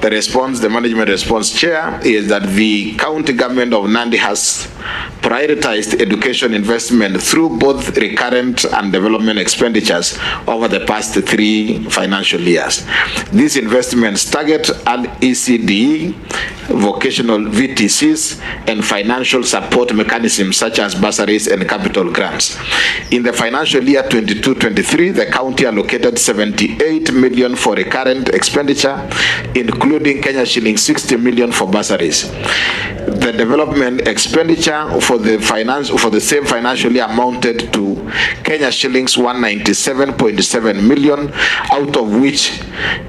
the management response chair, is that the county government of Nandi has prioritized education investment through both recurrent and development expenditures over the past 3 financial years. These investments target an ECD, vocational VTCs, and financial support mechanisms such as bursaries and capital grants. In the financial year 22-23, the county allocated 78 million for recurrent expenditure, including Kenya shillings 60 million for bursaries. The development expenditure for the same financial year amounted to Kenya shillings 197.7 million, out of which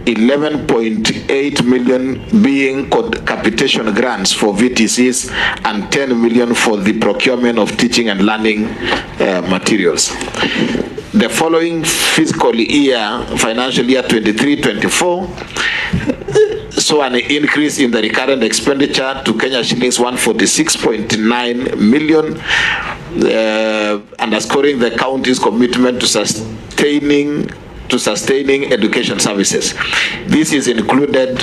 11.8 million being capitation grants for VTCs and 10 million for the procurement of teaching and learning materials. The following fiscal year, financial year 23-24, saw an increase in the recurrent expenditure to Kenya shillings 146.9 million, underscoring the county's commitment to sustaining education services. This included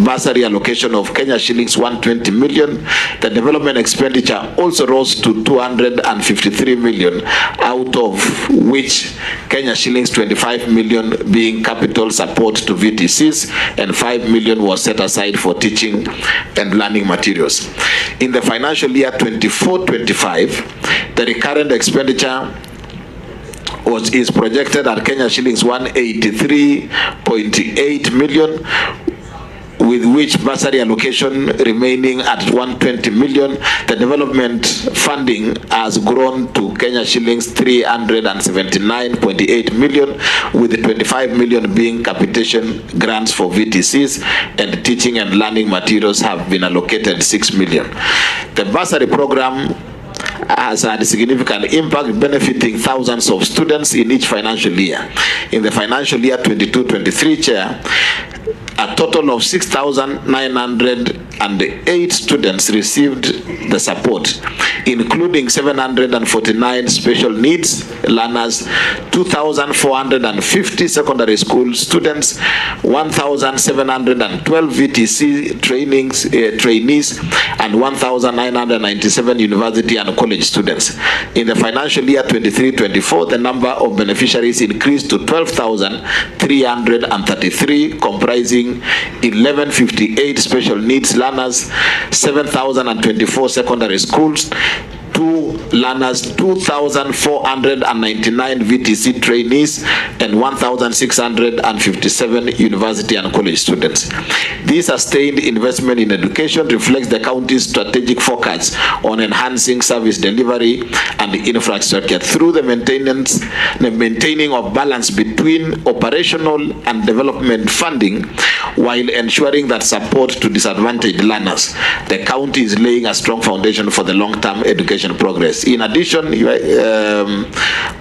bursary allocation of Kenya shillings 120 million. The development expenditure also rose to 253 million, out of which Kenya shillings 25 million being capital support to VTCs and 5 million was set aside for teaching and learning materials. In the financial year 24-25, the recurrent expenditure is projected at Kenya shillings 183.8 million, with which bursary allocation remaining at 120 million. The development funding has grown to Kenya shillings 379.8 million, with 25 million being capitation grants for VTCs, and teaching and learning materials have been allocated 6 million. The bursary program has had a significant impact, benefiting thousands of students in each financial year. In the financial year 22-23, Chair, a total of 6,908 students received the support, including 749 special needs learners, 2,450 secondary school students, 1,712 VTC trainees, and 1,997 university and college students. In the financial year 23-24, the number of beneficiaries increased to 12,333, comprising 1,158 special needs learners, 7,024 secondary schools, 2 learners, 2,499 VTC trainees, and 1,657 university and college students. This sustained investment in education reflects the county's strategic focus on enhancing service delivery and infrastructure through the maintaining of balance between operational and development funding, while ensuring that support to disadvantaged learners. The county is laying a strong foundation for the long-term education progress. In addition,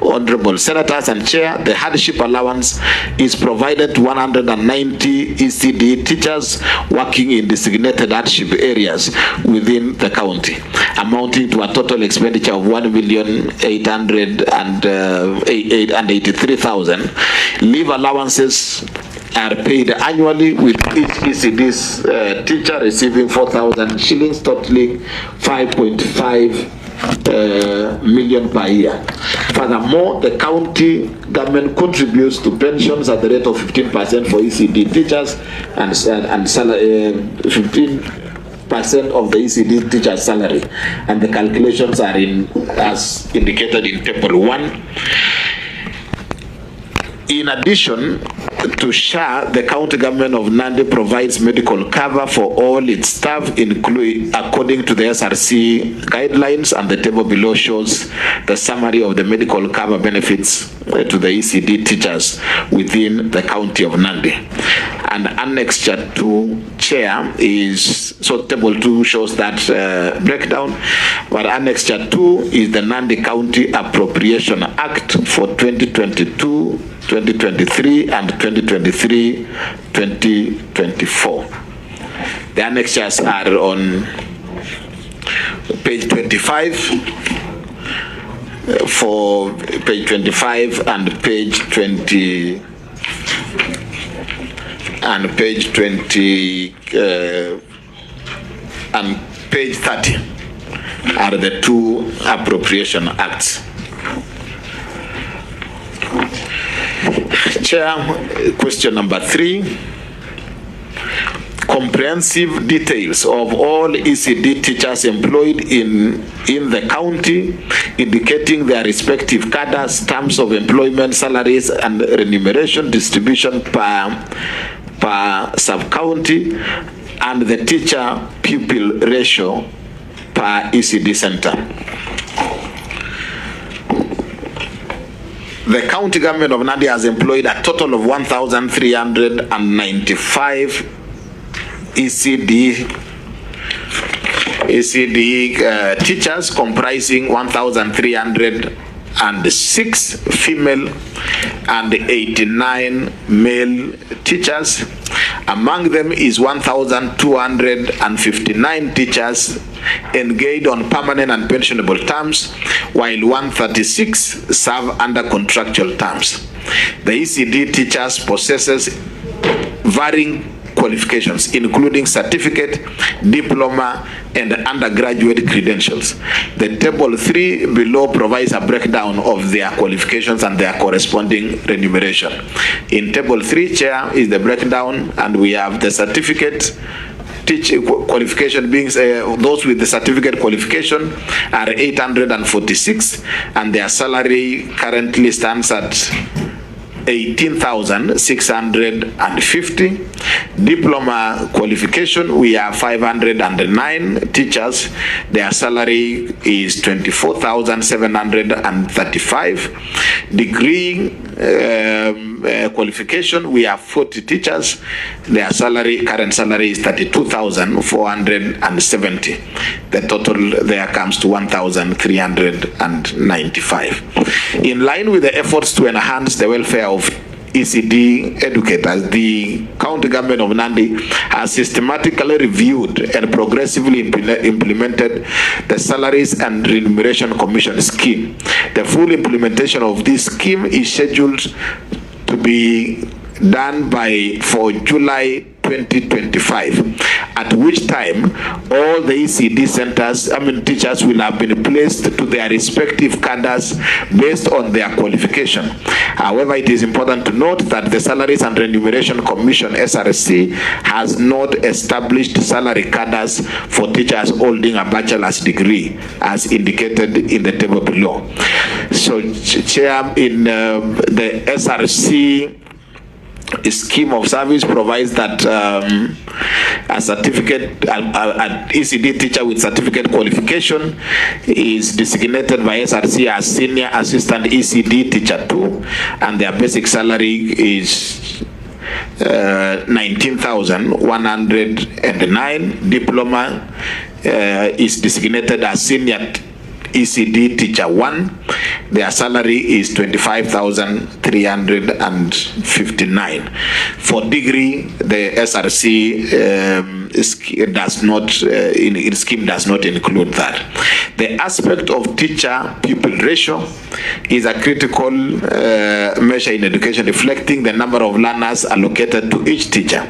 Honorable Senators and Chair, the hardship allowance is provided to 190 ECD teachers working in designated hardship areas within the county, amounting to a total expenditure of 1,883,000. Leave allowances are paid annually, with each ECD's teacher receiving 4,000 shillings, totaling 5.5 million per year. Furthermore, the county government contributes to pensions at the rate of 15% for ECD teachers and 15% of the ECD teacher's salary, and the calculations are as indicated in Table 1. In addition to SHA, the county government of Nandi provides medical cover for all its staff, according to the SRC guidelines, and the table below shows the summary of the medical cover benefits to the ECD teachers within the county of Nandi. And Annexure 2, Chair, is, so Table 2 shows that breakdown, but Annexure 2 is the Nandi County Appropriation Act for 2022, 2023 and 2023-2024. The annexures are on page 25 for page 25 and page 20 and page 20 and page 30 are the two appropriation acts. Chair, question number 3. Comprehensive details of all ECD teachers employed in the county, indicating their respective cadres, terms of employment, salaries, and remuneration distribution per sub-county, and the teacher-pupil ratio per ECD center. The county government of Nandi has employed a total of 1,395 ECD teachers, comprising 1,306 female and 89 male teachers. Among them is 1,259 teachers engaged on permanent and pensionable terms, while 136 serve under contractual terms. The ECD teachers possesses varying qualifications, including certificate, diploma, and undergraduate credentials. The table 3 below provides a breakdown of their qualifications and their corresponding remuneration. In table 3, Chair, is the breakdown, and we have the certificate teaching qualification being those with the certificate qualification are 846, and their salary currently stands at 18,650. Diploma qualification, we have 509 teachers. Their salary is 24,735. Degree qualification, we have 40 teachers. Their current salary is 32,470. The total there comes to 1,395. In line with the efforts to enhance the welfare of ECD educators, the county government of Nandi has systematically reviewed and progressively implemented the Salaries and Remuneration Commission scheme. The full implementation of this scheme is scheduled to be done for July 2025, at which time all the ECD centers, teachers will have been placed to their respective cadres based on their qualification. However, it is important to note that the Salaries and Remuneration Commission, SRC, has not established salary cadres for teachers holding a bachelor's degree, as indicated in the table below. So, Chair, in the SRC scheme of service provides that a certificate, an ECD teacher with certificate qualification is designated by SRC as Senior Assistant ECD Teacher 2, and their basic salary is 19,109. Diploma is designated as Senior ECD Teacher 1. Their salary is 25,359. For degree, the SRC does not, its scheme does not include that. The aspect of teacher-pupil ratio is a critical measure in education, reflecting the number of learners allocated to each teacher.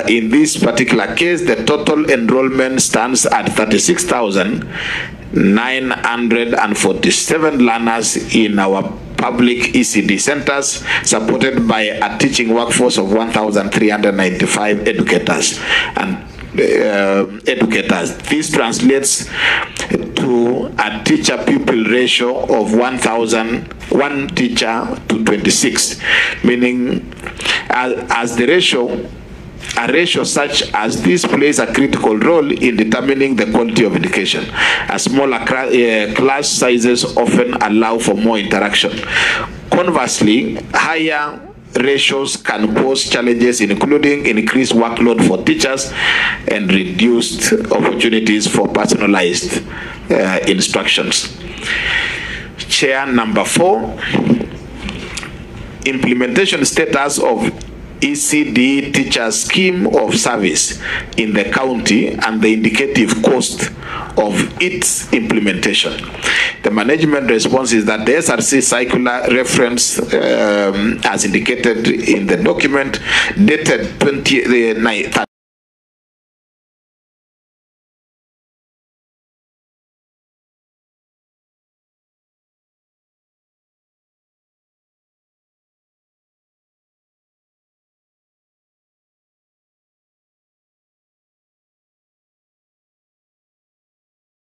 In this particular case, the total enrollment stands at 36,947 learners in our public ECD centers, supported by a teaching workforce of 1,395 educators and educators. This translates to a teacher-pupil ratio of 1 teacher to 26, meaning as the ratio, a ratio such as this plays a critical role in determining the quality of education. As smaller class sizes often allow for more interaction. Conversely, higher ratios can pose challenges, including increased workload for teachers and reduced opportunities for personalized instructions. Chair, number 4, implementation status of ECD teacher scheme of service in the county and the indicative cost of its implementation. The management response is that the SRC circular reference as indicated in the document dated 29th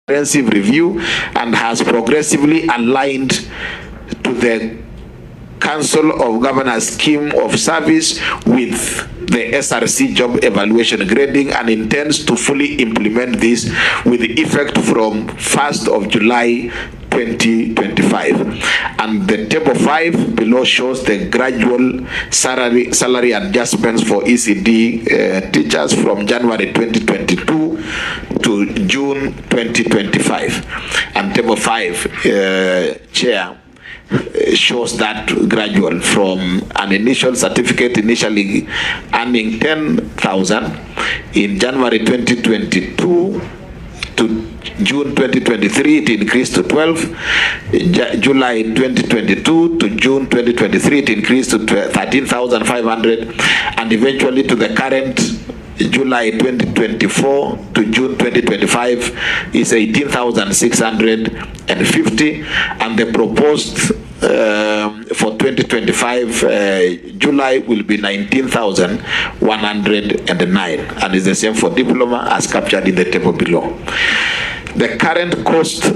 comprehensive review and has progressively aligned to the Council of Governors scheme of service with the SRC job evaluation grading and intends to fully implement this with effect from 1st of July 2025. And the table 5 below shows the gradual salary adjustments for ECD teachers from January 2022 to June 2025. And table 5, Chair, shows that gradual from an initial certificate initially earning 10,000 in January 2022 to June 2023 it increased to 12, July 2022 to June 2023 it increased to 13,500, and eventually to the current July 2024 to June 2025 is 18,650, and the proposed for 2025 July will be 19,109, and is the same for diploma as captured in the table below. The current cost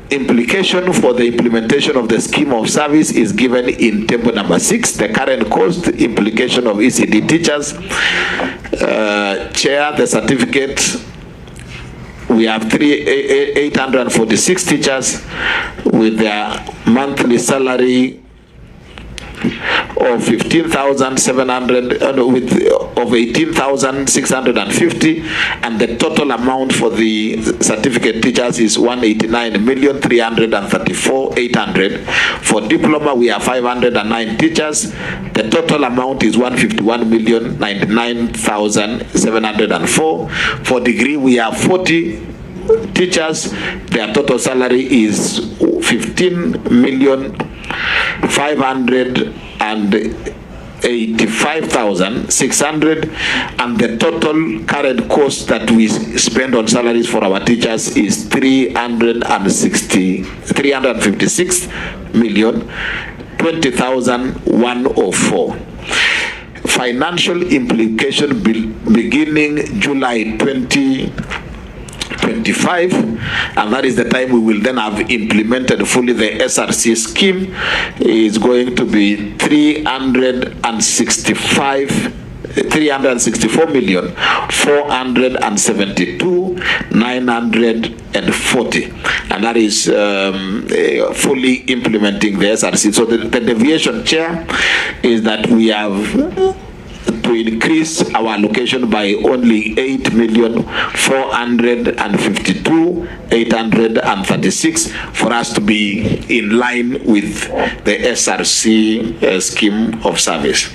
implication for the implementation of the scheme of service is given in table number 6. The current cost implication of ECD teachers. Chair, the certificate, we have 846 teachers with their monthly salary of 15,700 of 18,650, and the total amount for the certificate teachers is 189,334,800. For diploma, we have 509 teachers. The total amount is 151,099,704. For degree, we have 40 teachers. Their total salary is 15,585,600, and the total current cost that we spend on salaries for our teachers is 356,20,104. Financial implication beginning July 2025, and that is the time we will then have implemented fully the SRC scheme, is going to be 364,472,940, and that is fully implementing the SRC. So the deviation, Chair, is that we have to increase our allocation by only 8,452,836 for us to be in line with the SRC scheme of service.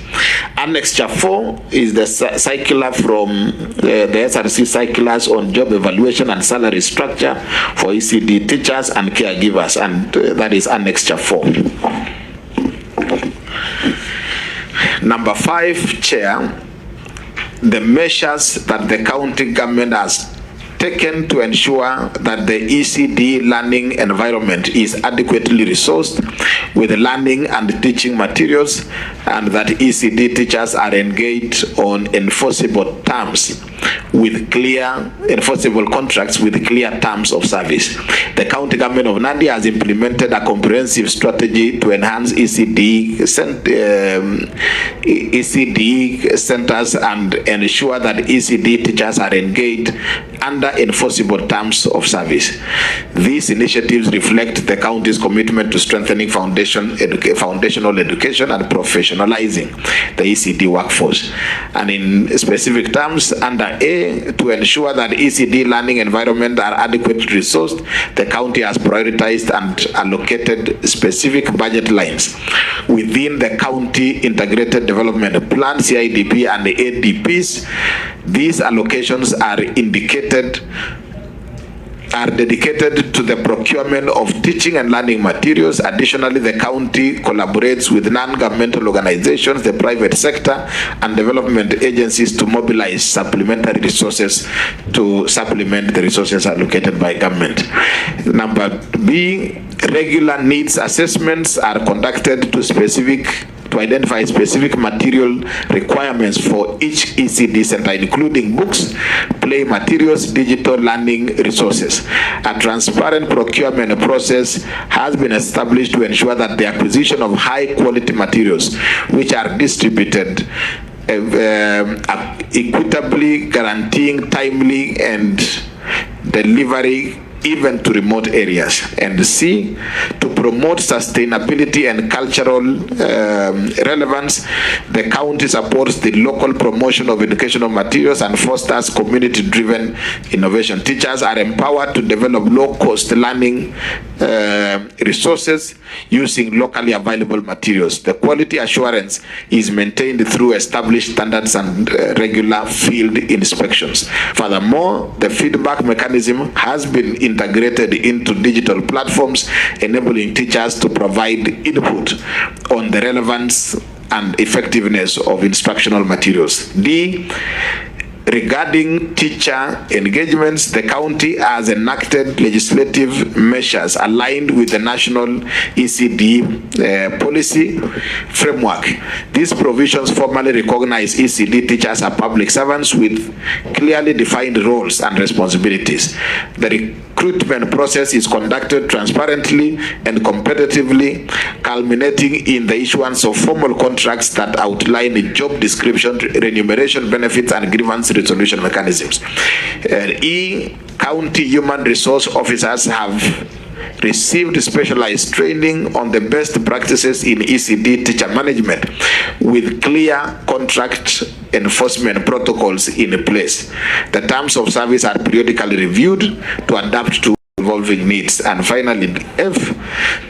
Annexure 4 is the circular from the SRC circulars on job evaluation and salary structure for ECD teachers and caregivers, and that is Annexure 4. Number 5, Chair, the measures that the county government has taken to ensure that the ECD learning environment is adequately resourced with learning and teaching materials, and that ECD teachers are engaged on enforceable terms with clear, enforceable contracts with clear terms of service. The county government of Nandi has implemented a comprehensive strategy to enhance ECD centers and ensure that ECD teachers are engaged under enforceable terms of service. These initiatives reflect the county's commitment to strengthening foundational education and professionalizing the ECD workforce. And in specific terms, under A, Finally, to ensure that ECD learning environments are adequately resourced, the county has prioritized and allocated specific budget lines within the County Integrated Development Plan, CIDP, and the ADPs. These allocations are dedicated to the procurement of teaching and learning materials. Additionally, the county collaborates with non-governmental organizations, the private sector, and development agencies to mobilize supplementary resources to supplement the resources allocated by government. Number B, regular needs assessments are conducted to identify specific material requirements for each ECD center, including books, play materials, digital learning resources. A transparent procurement process has been established to ensure that the acquisition of high-quality materials, which are distributed equitably, guaranteeing timely and delivery even to remote areas. And C, to promote sustainability and cultural relevance, the county supports the local promotion of educational materials and fosters community-driven innovation. Teachers are empowered to develop low-cost learning resources using locally available materials. The quality assurance is maintained through established standards and regular field inspections. Furthermore, the feedback mechanism has been integrated into digital platforms, enabling teachers to provide input on the relevance and effectiveness of instructional materials. D, regarding teacher engagements, the county has enacted legislative measures aligned with the national ECD policy framework. These provisions formally recognize ECD teachers as public servants with clearly defined roles and responsibilities. The recruitment process is conducted transparently and competitively, culminating in the issuance of formal contracts that outline the job description, remuneration, benefits, and grievance resolution mechanisms. E, county human resource officers have received specialized training on the best practices in ECD teacher management with clear contract enforcement protocols in place. The terms of service are periodically reviewed to adapt to evolving needs. And finally, F,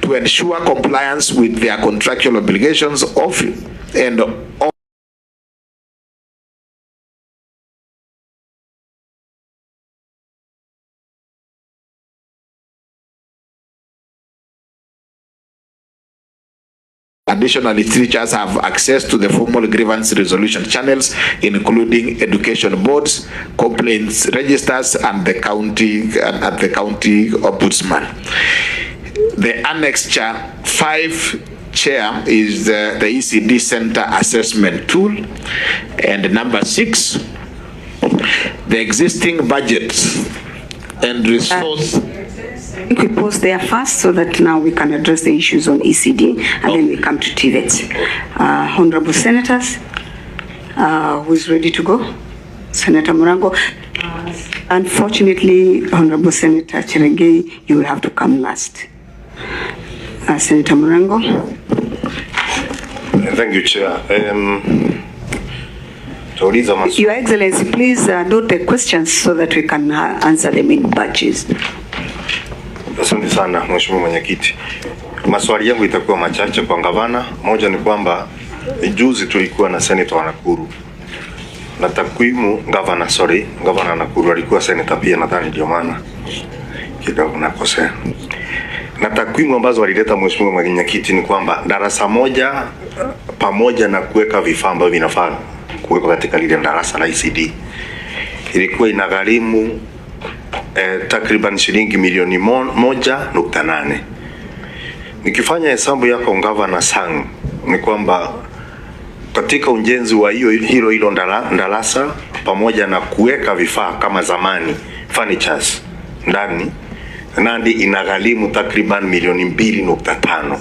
to ensure compliance with their contractual obligations Additionally, teachers have access to the formal grievance resolution channels, including education boards, complaints registers, and the county ombudsman. The Annex 5 chair is the ECD Center Assessment Tool. And number 6, the existing budget and resource. I think we pause there first so that now we can address the issues on ECD and then we come to TVET. Honorable Senators, who is ready to go? Senator Murango. Unfortunately, Honorable Senator Cherengei, you will have to come last. Senator Murango. Thank you, Chair. Your Excellency, please note the questions so that we can answer them in batches. Asante sana Mheshimiwa Mwenyekiti. Maswali yangu itakuwa machache kwa gavana. Moja ni kwamba juzi tulikuwa na senator wa Nakuru. Na takwimu gavana Nakuru alikuwa senator pia, nadhani ndio maana kidogo nakosea. Na takwimu ambazo walileta Mheshimiwa Mwenyekiti ni kwamba darasa moja pamoja na kuweka vifaa ambavyo vinafaa kuwekwa katika lile darasa la ECD ilikuwa inagharimu takriban shilingi milioni 1.8. Nikifanya hesabu yako Gavana Sang, ni kwamba katika ujenzi wa hilo darasa pamoja na kuweka vifaa kama zamani furnitures ndani Nandi inagharimu takriban milioni 2.5.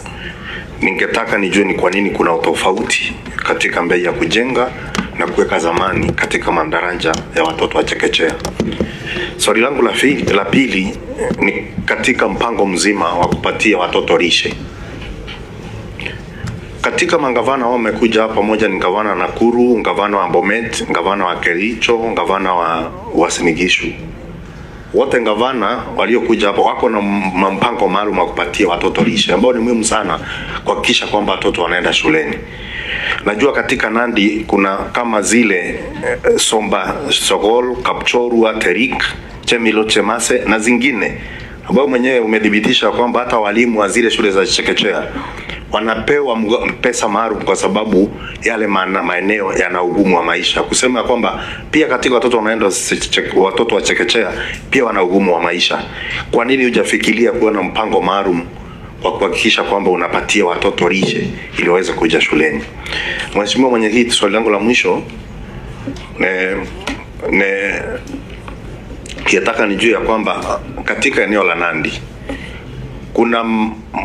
Ningetaka nijue ni kwa nini kuna utofauti katika bei ya kujenga na kuweka zamani katika madaraja ya watoto wa chekechea. Swali langu la pili ni katika mpango mzima wa kupatia watoto lishe. katika mangavana wao wamekuja hapa, pamoja ni gavana Nakuru, gavana wa Bomet, gavana wa Kericho, gavana wa Uasin Gishu. Wote gavana waliokuja hapa wako na mpango maalum wa kupatia watoto lishe, ambao ni muhimu sana kuhakikisha kwamba watoto wanaenda shuleni. Najua katika Nandi kuna kama zile Somba Sogol, Kapchorwa, Terik, Chemilo, Chemase na zingine, ambao mwenyewe umedhibitisha kwamba hata walimu wa zile shule za chekechea wanapewa pesa maalum kwa sababu yale maeneo yana ugumu wa maisha. Kusema kwamba pia katika watoto wanaenda watoto wa chekechea pia wana ugumu wa maisha. Kwa nini hujafikiria kuwa na mpango maalum wa kuhakikisha kwamba unapatia watoto lishe ili waweze kuja shuleni? Mheshimiwa Mwenyekiti, swali langu la mwisho kiataka nijue ya kwamba katika eneo la Nandi kuna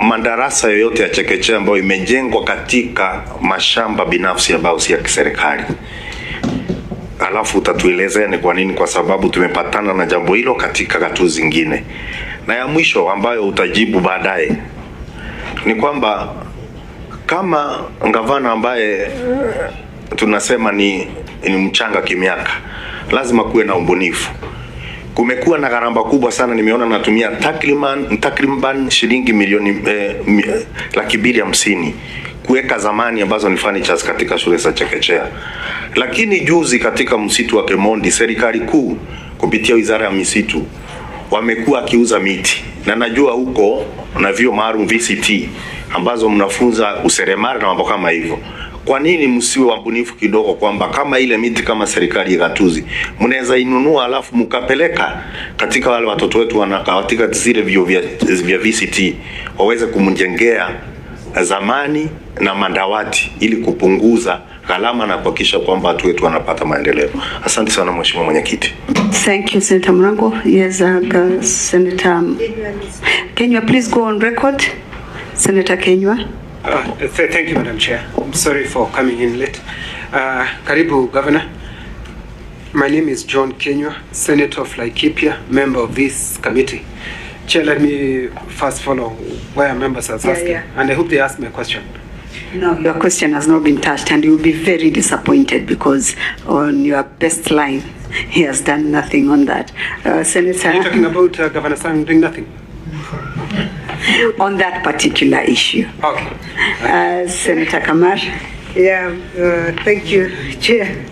madarasa yoyote ya chekechea ambayo imejengwa katika mashamba binafsi ambayo si ya kiserikali? Alafu utatuelezea ni kwa nini, kwa sababu tumepatana na jambo hilo katika gatuzi zingine. Na ya mwisho ambayo utajibu baadaye ni kwamba kama gavana ambaye tunasema ni mchanga kimiaka, lazima kuwe na ubunifu. Kumekuwa na gharama kubwa sana, nimeona natumia takriban shilingi milioni 250 kuweka zamani ambazo ni furnitures katika shule za chekechea. Lakini juzi katika msitu wa Kemondi, serikali kuu kupitia wizara ya misitu wamekuwa akiuza miti, na najua huko na vyo maalum VCT ambazo mnafunza useremala na mambo kama hivyo. Kwa nini msiwe wabunifu kidogo, kwamba kama ile miti kama serikali ya gatuzi mnaweza inunua alafu mkapeleka katika wale watoto wetu wanakaa katika zile vyo vya VCT waweze kumjengea zamani na madawati ili kupunguza gharama na kuhakikisha kwamba watu wetu wanapata maendeleo. Asante sana Mheshimiwa Mwenyekiti. Thank you, Senator Murango. Yes, Senator Kenywa, please go on record. Senator Kenywa. Thank you, Madam Chair. I'm sorry for coming in late. Karibu, Governor. My name is John Kenywa, Senator of Laikipia, member of this committee. Chair, let me first follow where members are asking, and I hope they ask my question. No, your question has not been touched, and you'll be very disappointed because on your best line, he has done nothing on that. Senator... Are you talking about Governor Sang doing nothing? On that particular issue. Okay. Senator Kamar. Yeah, thank you, Chair.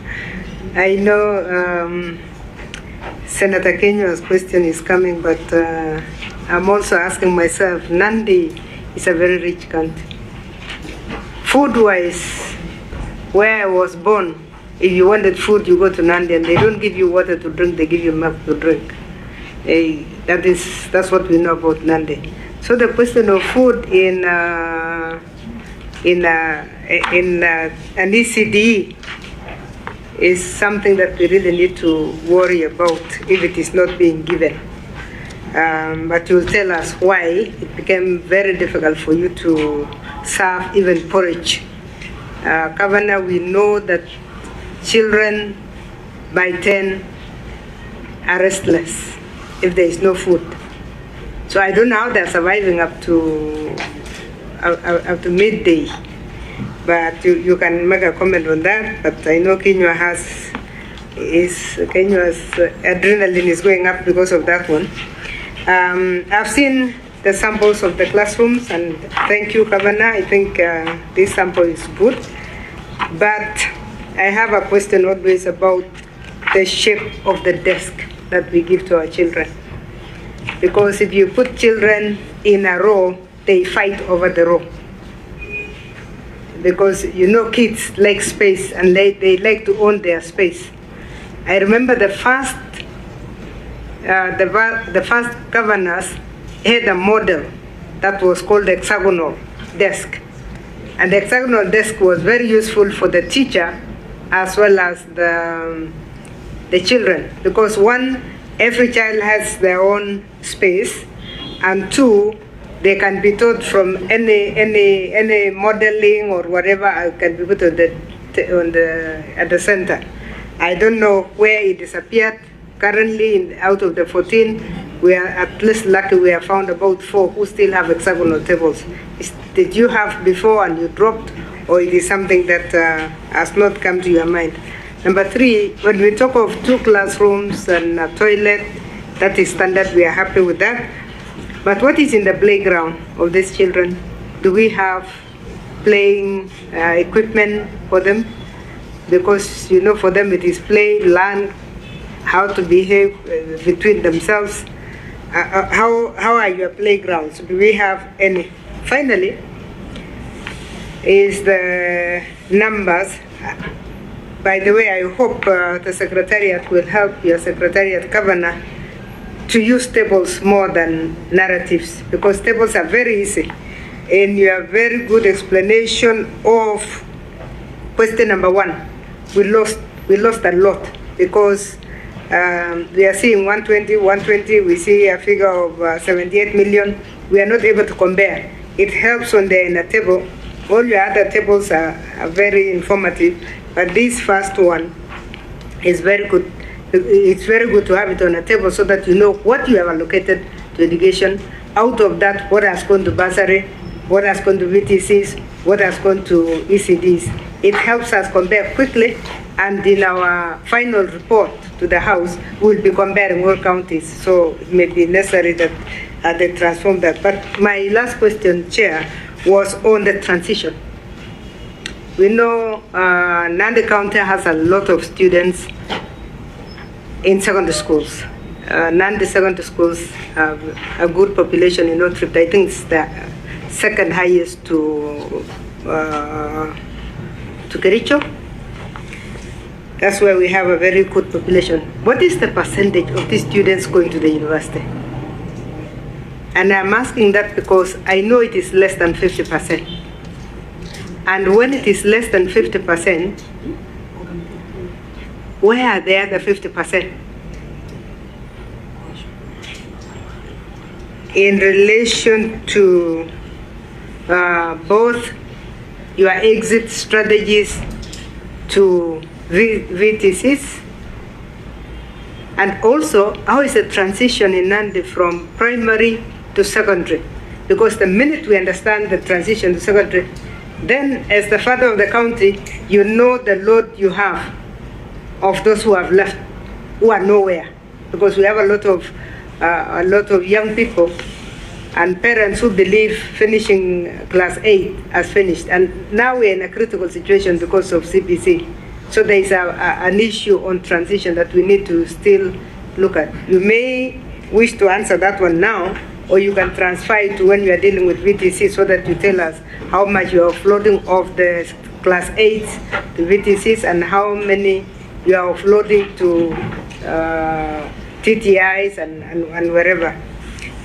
I know Senator Kenywa's question is coming, but I'm also asking myself, Nandi is a very rich country. Food-wise, where I was born, if you wanted food, you go to Nandi, and they don't give you water to drink, they give you milk to drink. That's what we know about Nandi. So the question of food in an ECD is something that we really need to worry about if it is not being given. But you'll tell us why it became very difficult for you to serve even porridge. Governor, we know that children by 10 are restless if there is no food. So I don't know how they're surviving up to midday. But you can make a comment on that. But I know Kenywa's adrenaline is going up because of that one. I've seen the samples of the classrooms, and thank you, Governor. I think this sample is good. But I have a question always about the shape of the desk that we give to our children. Because if you put children in a row, they fight over the row. Because you know kids like space, and they like to own their space. I remember the first governors had a model that was called the hexagonal desk. And the hexagonal desk was very useful for the teacher as well as the children, because one, every child has their own space, and two, they can be taught from any modeling or whatever can be put at the center. I don't know where it disappeared. Currently, out of the 14, we are at least lucky we have found about 4 who still have hexagonal tables. did you have before and you dropped, or it is something that has not come to your mind? Number 3, when we talk of 2 classrooms and a toilet, that is standard, we are happy with that. But what is in the playground of these children? Do we have playing equipment for them? Because, you know, for them it is play, learn how to behave between themselves. How are your playgrounds? Do we have any? Finally, is the numbers. By the way, I hope the Secretariat will help your Secretariat Governor to use tables more than narratives, because tables are very easy. And you have very good explanation of question number 1. We lost a lot, because we are seeing 120, we see a figure of 78 million. We are not able to compare. It helps when they're in a table. All your other tables are very informative, but this first one is very good. It's very good to have it on a table so that you know what you have allocated to education. Out of that, what has gone to bursary, what has gone to VTCs, what has gone to ECDs. It helps us compare quickly, and in our final report to the House, we'll be comparing all counties. So it may be necessary that they transform that. But my last question, Chair, was on the transition. We know Nandi County has a lot of students in secondary schools. Nandi secondary schools have a good population in North Rift. I think it's the second highest to Kericho. That's where we have a very good population. What is the percentage of these students going to the university? And I'm asking that because I know it is less than 50%. And when it is less than 50%, where are the other 50%? In relation to both your exit strategies to VTCs, and also how is the transition in Nandi from primary to secondary? Because the minute we understand the transition to secondary, then as the father of the county, you know the load you have of those who have left, who are nowhere. Because we have a lot of young people and parents who believe finishing class 8 as finished. And now we're in a critical situation because of CPC. So there is an issue on transition that we need to still look at. You may wish to answer that one now, or you can transfer it to when we are dealing with VTC so that you tell us how much you are offloading of the class 8 to VTCs and how many you are offloading to TTIs and wherever.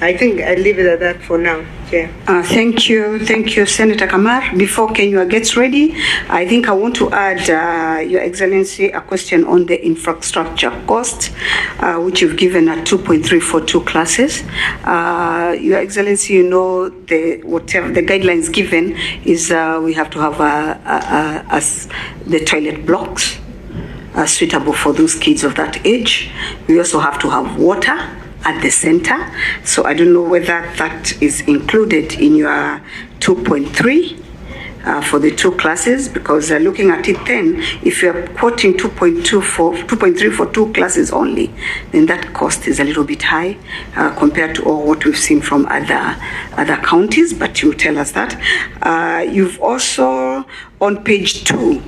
I think I'll leave it at that for now, Chair. Thank you, Senator Kamar. Before Kenyua gets ready, I think I want to add, Your Excellency, a question on the infrastructure cost, which you've given at 2.3 for 2 classes. Your Excellency, you know, the guidelines given is we have to have the toilet blocks suitable for those kids of that age. We also have to have water at the center. So I don't know whether that is included in your 2.3 for the 2 classes, because looking at it then, if you're quoting 2.3 for 2 classes only, then that cost is a little bit high compared to all what we've seen from other counties, but you tell us that. You've also, on page 2,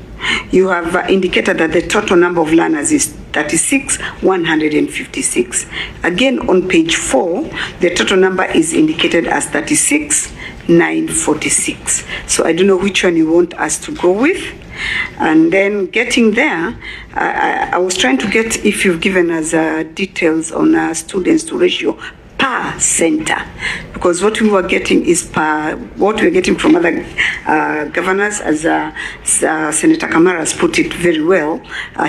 you have indicated that the total number of learners is 36,156. Again, on page 4, the total number is indicated as 36,946. So I don't know which one you want us to go with. And then getting there, I was trying to get if you've given us details on students to ratio per center, because what we were getting is what we're getting from other governors, as Senator Kamara has put it very well.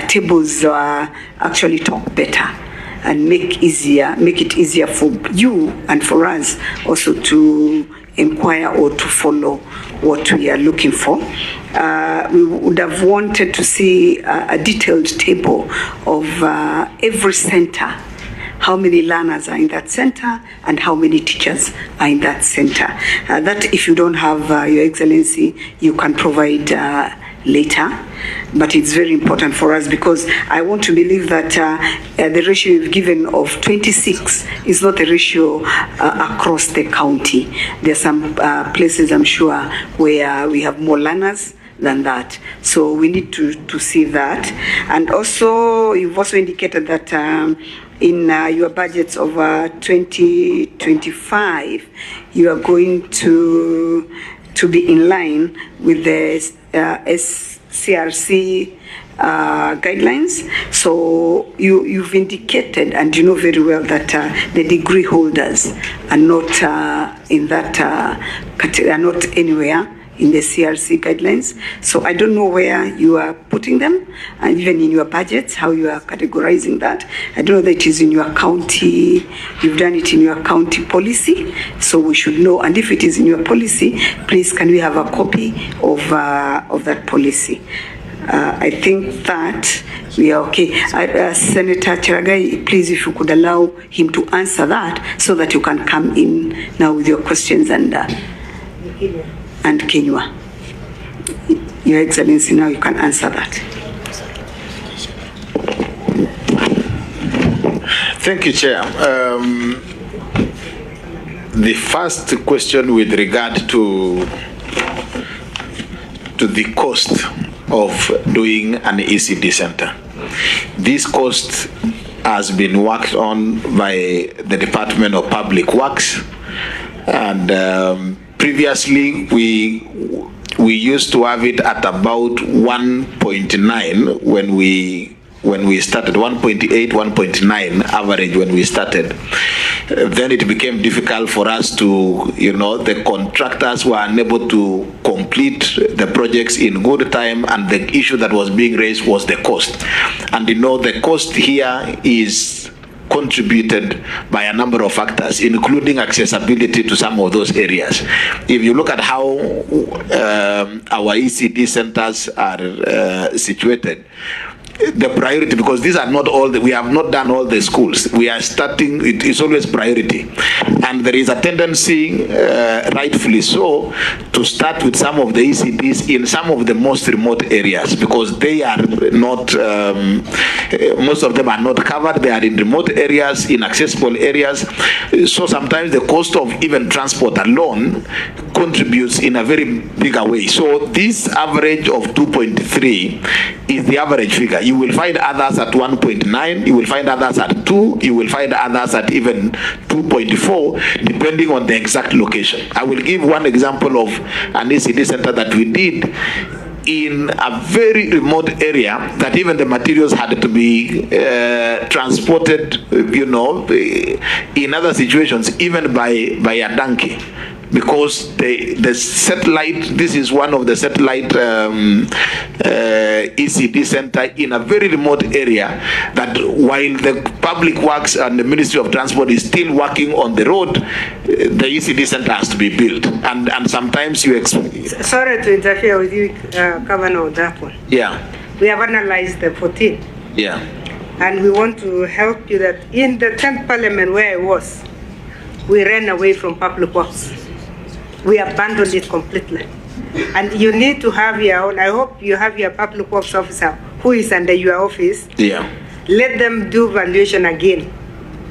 Tables actually talk better and make it easier for you and for us also to inquire or to follow what we are looking for. We would have wanted to see a detailed table of every center, how many learners are in that center and how many teachers are in that center. That, if you don't have, Your Excellency, you can provide later, but it's very important for us because I want to believe that the ratio you've given of 26 is not a ratio across the county. There are some places, I'm sure, where we have more learners than that. So we need to see that. And also, you've also indicated that in your budgets of 2025, you are going to be in line with the SCRC guidelines. So you've indicated, and you know very well, that the degree holders are not in that are not anywhere in the CRC guidelines. So I don't know where you are putting them, and even in your budgets, how you are categorizing that. I don't know that it is in your county, you've done it in your county policy, so we should know. And if it is in your policy, please can we have a copy of that policy? I think that we are okay. Senator Cheragai, please, if you could allow him to answer that so that you can come in now with your questions and Kenywa. Your Excellency, now you can answer that. Thank you, Chair. The first question with regard to the cost of doing an ECD center. This cost has been worked on by the Department of Public Works, and previously we used to have it at about 1.9 when we started, 1.8, 1.9 average when we started. Then it became difficult for us to, the contractors were unable to complete the projects in good time, and the issue that was being raised was the cost. And the cost here is contributed by a number of factors, including accessibility to some of those areas. If you look at how our ECD centers are situated, the priority, because these are not all, we have not done all the schools. We are starting, it is always priority. And there is a tendency, rightfully so, to start with some of the ECDs in some of the most remote areas, because they are not, most of them are not covered. They are in remote areas, inaccessible areas. So sometimes the cost of even transport alone contributes in a very bigger way. So this average of 2.3 is the average figure. You will find others at 1.9, you will find others at 2, you will find others at even 2.4, depending on the exact location. I will give one example of an ECD center that we did in a very remote area, that even the materials had to be transported, in other situations, even by a donkey. Because the satellite, this is one of the satellite ECD center in a very remote area, that while the Public Works and the Ministry of Transport is still working on the road, the ECD center has to be built. And sometimes you Sorry to interfere with you, Governor, on that one. Yeah. We have analyzed the 14. Yeah. And we want to help you that in the 10th Parliament where I was, we ran away from Public Works. We abandoned it completely. And you need to have your own, I hope you have your Public Works officer who is under your office. Yeah. Let them do valuation again,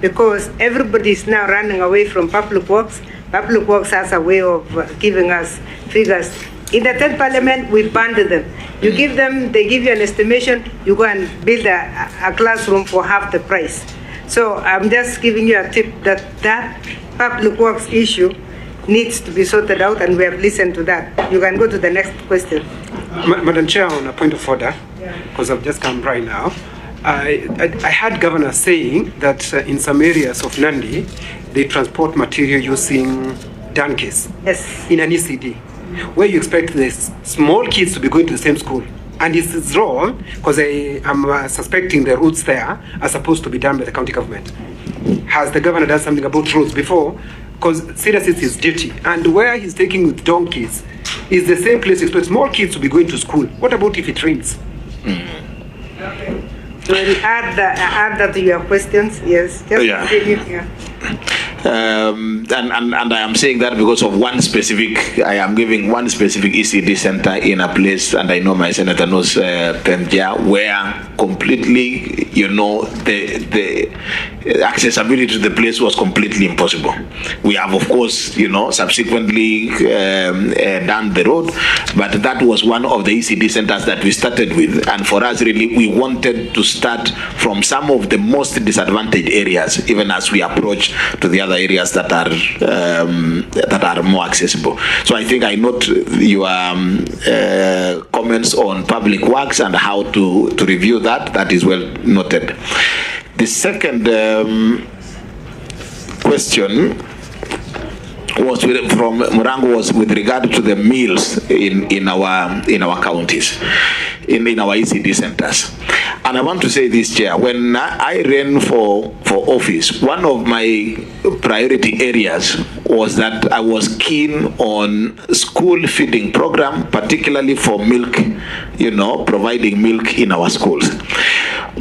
because everybody is now running away from Public Works. Public Works has a way of giving us figures. In the 10th Parliament, we banned them. You give them, they give you an estimation, you go and build a classroom for half the price. So I'm just giving you a tip that Public Works issue needs to be sorted out, and we have listened to that. You can go to the next question. Madam Chair, on a point of order, because I've just come right now, I heard Governor saying that in some areas of Nandi, they transport material using donkeys. Yes. In an ECD, where you expect the small kids to be going to the same school. And this is wrong, because I am suspecting the routes there are supposed to be done by the county government. Has the governor done something about routes before? Because seriously, it's his duty. And where he's taking with donkeys is the same place you expect small kids to be going to school. What about if it rains? Well, add that to your questions. Yes. Just Yeah. continue, yeah. And I am saying that because of I am giving one specific ECD center in a place, and I know my senator knows Penja, where completely, the accessibility to the place was completely impossible. We have, of course, subsequently down the road, but that was one of the ECD centers that we started with, and for us, really, we wanted to start from some of the most disadvantaged areas, even as we approach to the other areas that are more accessible. So I think I note your comments on public works and how to review that. That is well noted. The second question was from Murango was with regard to the meals in our counties, in our ECD centers. And I want to say this, Chair, when I ran for office, one of my priority areas was that I was keen on school feeding program, particularly for milk, providing milk in our schools.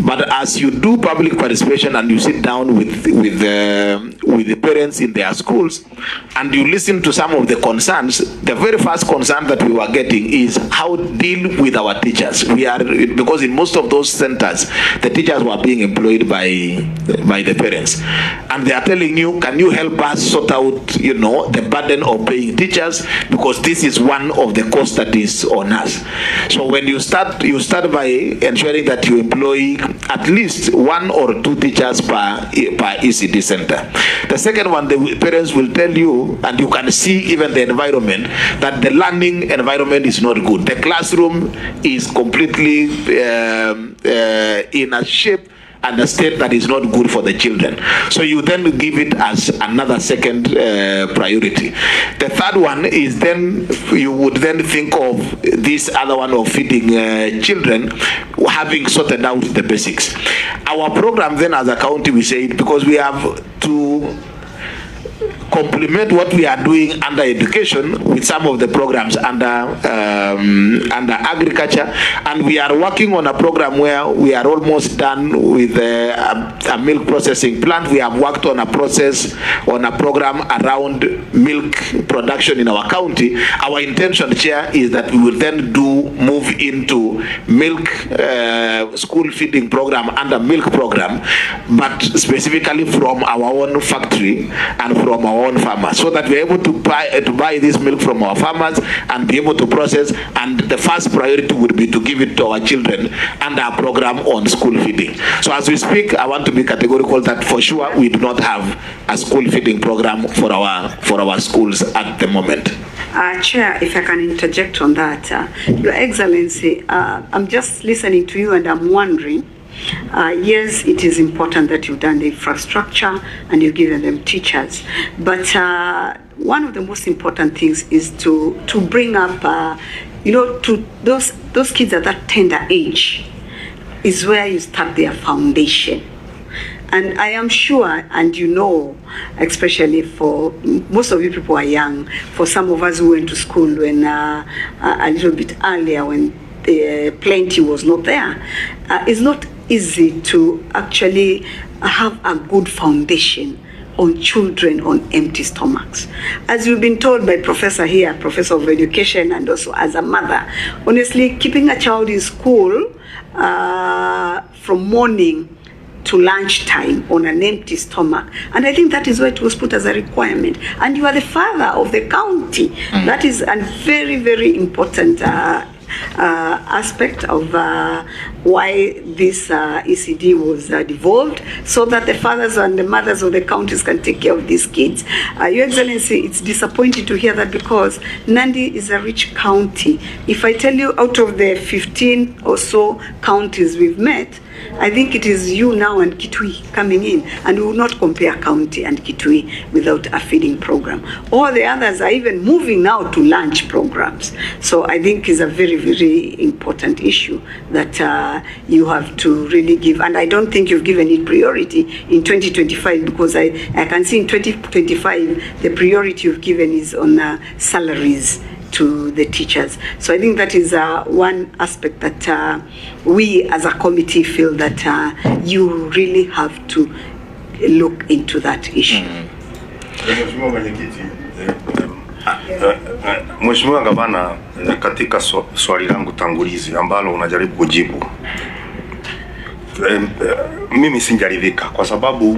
But as you do public participation and you sit down with the parents in their schools and you listen to some of the concerns, the very first concern that we were getting is how to deal with our teachers. Because in most of those centers, the teachers were being employed by the parents, and they are telling you, can you help us sort out, the burden of paying teachers, because this is one of the costs that is on us. So when you start by ensuring that you employ at least 1 or 2 teachers per ECD center. The second one, the parents will tell you, and you can see even the environment, that the learning environment is not good. The classroom is completely in a shape and a state that is not good for the children. So you then give it as another second priority. The third one is then you would then think of this other one of feeding children, having sorted out the basics. Our program then as a county, we say, because we have to complement what we are doing under education with some of the programs under agriculture, and we are working on a program where we are almost done with a milk processing plant. We have worked on a program around milk production in our county. Our intention, Chair, is that we will then move into milk school feeding program under milk program, but specifically from our own factory and from our own farmers, so that we're able to buy this milk from our farmers and be able to process. And the first priority would be to give it to our children under our program on school feeding. So as we speak, I want to be categorical that for sure we do not have a school feeding program for our schools at the moment. Chair, if I can interject on that, Your Excellency, I'm just listening to you and I'm wondering, yes, it is important that you've done the infrastructure and you've given them teachers, but one of the most important things is to bring up, to those kids at that tender age is where you start their foundation. And I am sure, and especially for most of you people are young, for some of us who went to school when a little bit earlier, when the plenty was not there, it's not easy to actually have a good foundation on children on empty stomachs. As you've been told by Professor here, Professor of Education, and also as a mother, honestly, keeping a child in school from morning to lunchtime on an empty stomach, and I think that is why it was put as a requirement. And you are the father of the county. That is a very, very important aspect of why this ECD was devolved, so that the fathers and the mothers of the counties can take care of these kids. Your Excellency, it's disappointing to hear that, because Nandi is a rich county. If I tell you, out of the 15 or so counties we've met, I think it is you now and Kitui coming in, and we will not compare county and Kitui without a feeding program. All the others are even moving now to lunch programs. So I think it's a very, very important issue that you have to really give. And I don't think you've given it priority in 2025, because I can see in 2025 the priority you've given is on salaries to the teachers. So I think that is one aspect that we as a committee feel that you really have to look into that issue. Mheshimiwa Gavana, katika swali langu tangulizi ambalo unajaribu kujibu, mimi sinjaridhika kwa sababu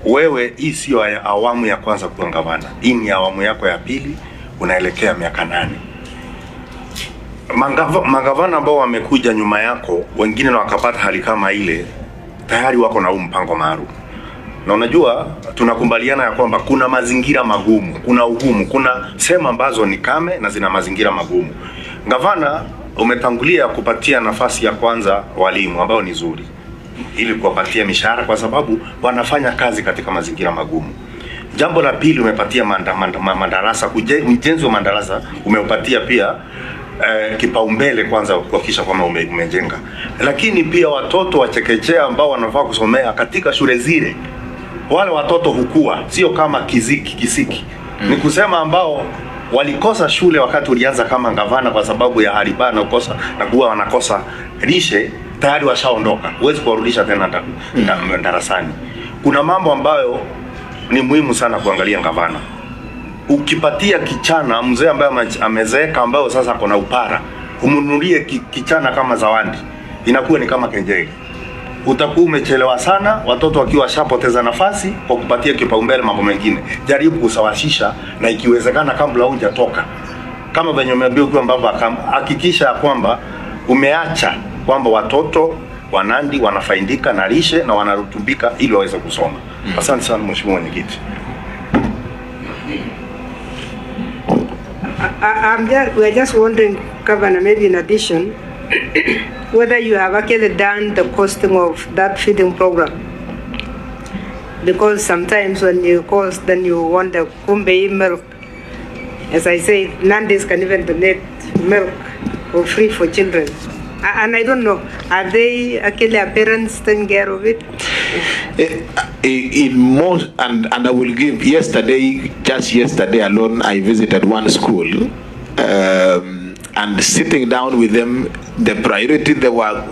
wewe hii sio awamu ya kwanza kuwa gavana. Hii ni awamu yako ya pili, unaelekea miaka 8. Magavana ambao wamekuja nyuma yako, wengine na wakapata hali kama ile, tayari wako na mpango maalum. Na unajua tunakubaliana ya kwamba kuna mazingira magumu, kuna ugumu, kuna sehemu ambazo ni kame na zina mazingira magumu. Gavana, umetangulia kupatia nafasi ya kwanza walimu ambao ni nzuri, ili kuwapatia mishahara kwa sababu wanafanya kazi katika mazingira magumu. Jambo la pili, umepatia madarasa, ujenzi wa madarasa umeupatia pia kipaumbele kwanza kuhakikisha kwamba umejenga. Lakini pia watoto wa chekechea ambao wanafaa kusomea katika shule zile, wale watoto hukua, sio kama kisiki. Ni kusema ambao walikosa shule wakati ulianza kama gavana kwa sababu ya hali mbaya na kukosa na kuwa wanakosa lishe, tayari washaondoka. Huwezi kuwarudisha tena darasani. Kuna mambo ambayo ni muhimu sana kuangalia gavana. Ukipatia kichana mzee ambaye amezeeka, ambaye sasa kuna upara, umnunulie kichana kama zawadi, inakuwa ni kama kejeli. Utakuwa umechelewa sana, watoto wakiwa washapoteza nafasi kwa kupatia kipaumbele mambo mengine. Jaribu kusawasisha, na ikiwezekana kabla hujatoka, kama venye umeambiwa kwamba hakikisha kwamba umeacha kwamba watoto wa Nandi wanafaidika na lishe na wanarutubika ili waweze kusoma. Asante sana Mheshimiwa Mwenyekiti. We're just wondering, Governor, maybe in addition, whether you have actually done the costing of that feeding program. Because sometimes when you cost, then you want the Kumbe milk. As I say, Nandis can even donate milk for free for children. And I don't know, are they actually parents taking care of it? In most, and I will give, just yesterday alone, I visited one school, and sitting down with them, the priority they were,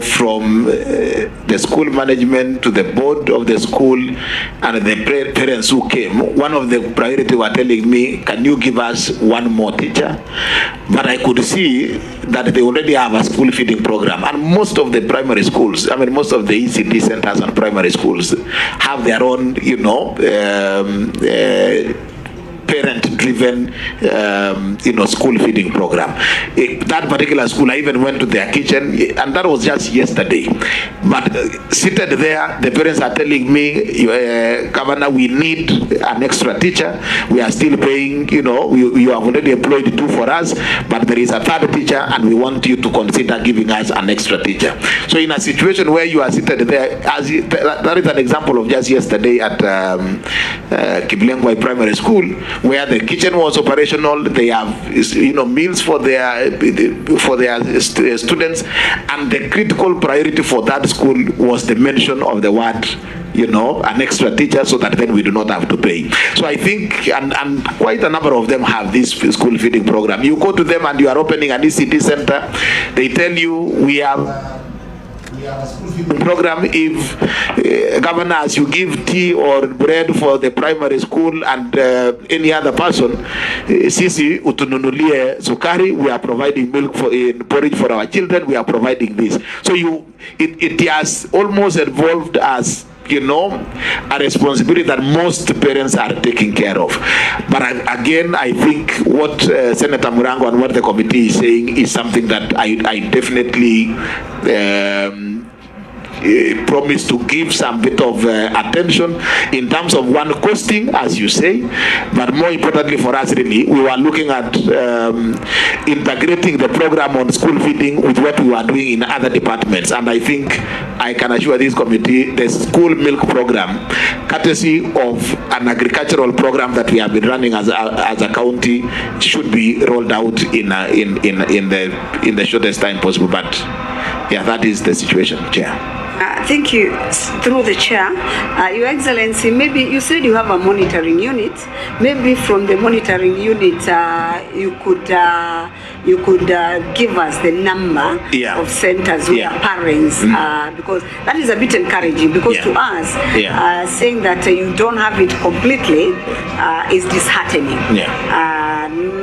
from the school management to the board of the school and the parents who came, one of the priority were telling me, can you give us one more teacher? But I could see that they already have a school feeding program, and most of the primary schools, most of the ECD centers and primary schools have their own, parent-driven, school feeding program. That particular school, I even went to their kitchen, and that was just yesterday. But seated there, the parents are telling me, Governor, we need an extra teacher. We are still paying, you have already employed 2 for us, but there is a 3rd teacher, and we want you to consider giving us an extra teacher. So in a situation where you are seated there, that is an example of just yesterday at Kiblengwai Primary School, where the kitchen was operational. They have meals for their students, and the critical priority for that school was the mention of the word an extra teacher, so that then we do not have to pay. So I think, and quite a number of them have this school feeding program. You go to them and you are opening an ECD center, they tell you we have a school feeding program. If governors, you give tea or bread for the primary school and any other person, sisi utununulie sukari, we are providing milk for porridge for our children, we are providing this. So it has almost evolved as a responsibility that most parents are taking care of. But again, I think what Senator Murango and what the committee is saying is something that I definitely promise to give some bit of attention in terms of one, costing, as you say, but more importantly for us, really, we were looking at integrating the program on school feeding with what we are doing in other departments. And I think I can assure this committee the school milk program, courtesy of an agricultural program that we have been running as a county, should be rolled out in the shortest time possible. But yeah, that is the situation, Chair. Thank you. Through the chair, Your Excellency, maybe you said you have a monitoring unit. Maybe from the monitoring unit, you could give us the number of centers where parents, because that is a bit encouraging. Because to us, saying that you don't have it completely is disheartening.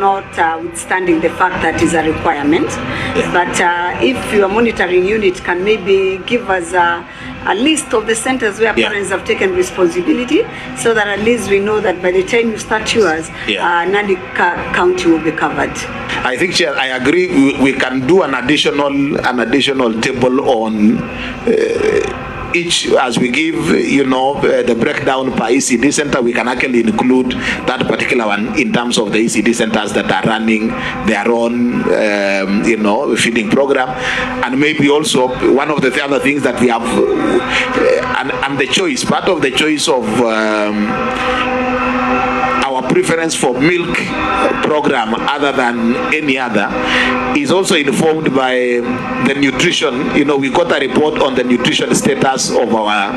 Notwithstanding the fact that is a requirement, but if your monitoring unit can maybe give us a list of the centers where parents have taken responsibility, so that at least we know that by the time you start yours, Nandi County will be covered. I think, Chair, I agree. We can do an additional table on each, as we give, the breakdown per ECD center. We can actually include that particular one in terms of the ECD centers that are running their own, feeding program, and maybe also one of the other things that we have, and the choice, part of the choice of our preference for milk program other than any other is also informed by the nutrition. We got a report on the nutrition status of our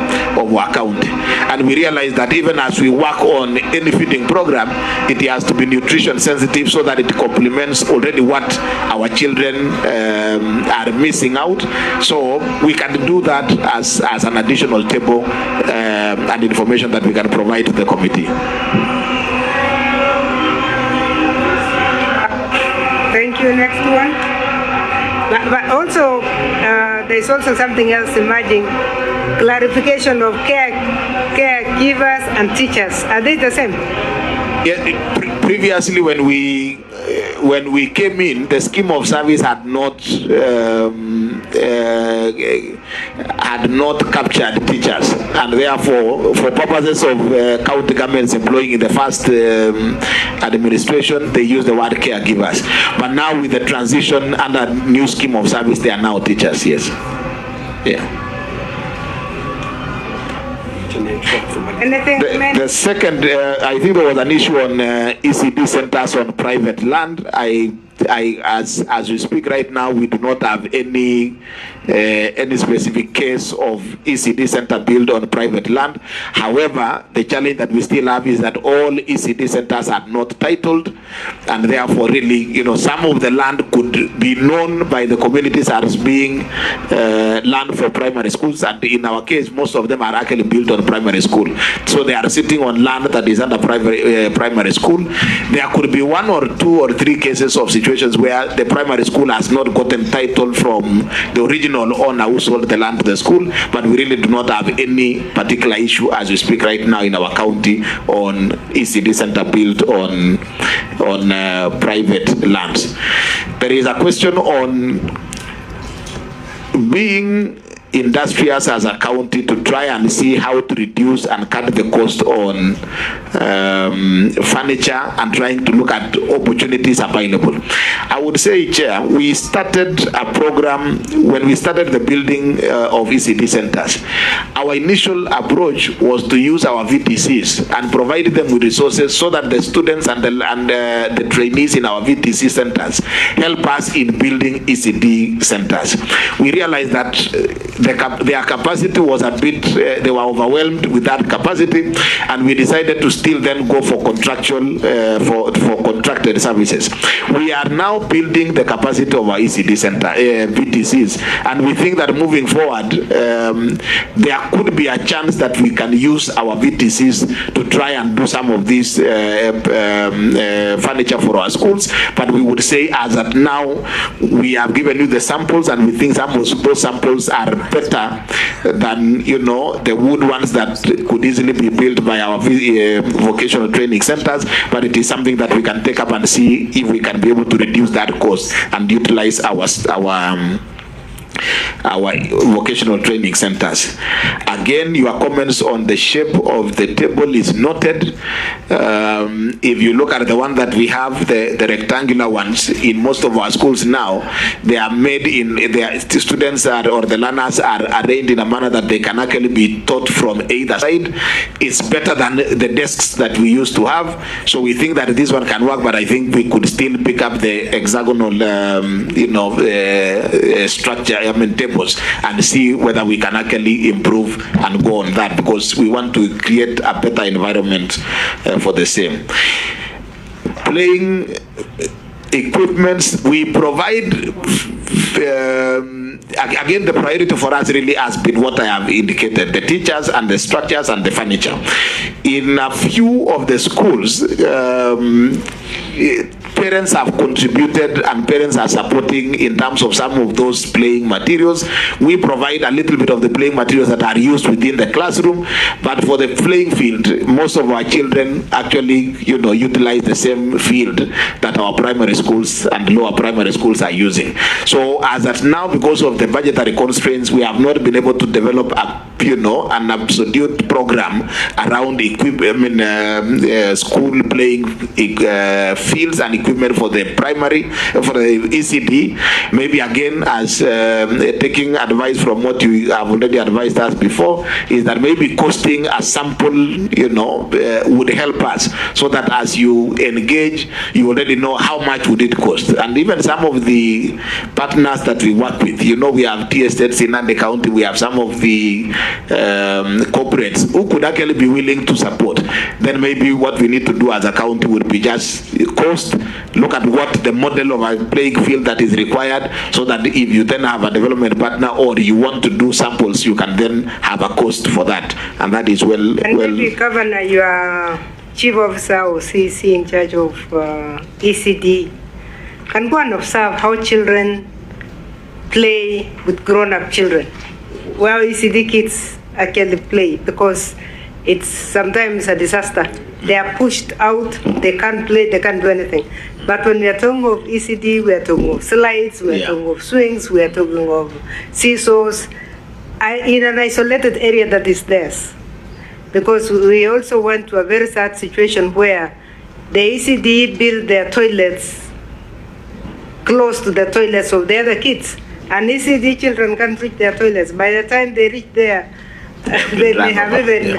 county, and we realized that even as we work on any feeding program, it has to be nutrition sensitive so that it complements already what our children are missing out. So we can do that as an additional table and information that we can provide to the committee. Thank you. Next one. But also, there's also something else emerging. Clarification of caregivers and teachers. Are they the same? Yeah, previously when we came in, the scheme of service had not captured teachers, and therefore, for purposes of county governments employing in the first administration, they use the word caregivers. But now with the transition under new scheme of service, they are now teachers. Yes. Yeah. The second, I think there was an issue on ECD centers on private land. As we speak right now, we do not have any specific case of ECD center built on private land. However, the challenge that we still have is that all ECD centers are not titled, and therefore really, some of the land could be known by the communities as being land for primary schools, and in our case, most of them are actually built on primary school. So they are sitting on land that is under primary school. There could be 1 or 2 or 3 cases of situations where the primary school has not gotten title from the original owner who sold the land to the school, but we really do not have any particular issue as we speak right now in our county on ECD center built on private lands. There is a question on being industrious as a county to try and see how to reduce and cut the cost on furniture and trying to look at opportunities available. I would say, Chair, we started a program when we started the building of ECD centers. Our initial approach was to use our VTCs and provide them with resources so that the students and the trainees in our VTC centers help us in building ECD centers. We realized that their capacity was a bit, they were overwhelmed with that capacity, and we decided to still then go for contractual, for contracted services. We are now building the capacity of our ECD center, VTCs, and we think that moving forward, there could be a chance that we can use our VTCs to try and do some of these furniture for our schools, but we would say as at now, we have given you the samples, and we think some of those samples are better than the wood ones that could easily be built by our vocational training centers, but it is something that we can take up and see if we can be able to reduce that cost and utilize our vocational training centers. Again, your comments on the shape of the table is noted. If you look at the one that we have, the rectangular ones, in most of our schools now, they are made in, the students are, or the learners are arranged in a manner that they can actually be taught from either side. It's better than the desks that we used to have. So we think that this one can work, but I think we could still pick up the hexagonal, structure, tables, and see whether we can actually improve and go on that, because we want to create a better environment for the same. Playing equipments, we provide, again, the priority for us really has been what I have indicated, the teachers and the structures and the furniture. In a few of the schools, parents have contributed and parents are supporting in terms of some of those playing materials. We provide a little bit of the playing materials that are used within the classroom, but for the playing field, most of our children actually, utilize the same field that our primary schools and lower primary schools are using. So as at now, because of the budgetary constraints, we have not been able to develop an absolute program around school playing fields and equipment for the primary, for the ECD. Maybe again, as taking advice from what you have already advised us before, is that maybe costing a sample, would help us, so that as you engage, you already know how much would it cost. And even some of the partners that we work with, we have tea estates in Nandi County, we have some of the corporates who could actually be willing to support. Then maybe what we need to do as a county would be just cost, look at what the model of a playing field that is required, so that if you then have a development partner or you want to do samples, you can then have a cost for that. And that is well. And maybe, Governor, your chief officer or CC in charge of ECD can go and observe how children play with grown-up children, well, ECD kids actually play, because it's sometimes a disaster. They are pushed out, they can't play, they can't do anything. But when we are talking of ECD, we are talking of slides, we are talking of swings, we are talking of seesaws, in an isolated area that is theirs. Because we also went to a very sad situation where the ECD built their toilets close to the toilets of the other kids. And ECD children can't reach their toilets. By the time they reach there, they have even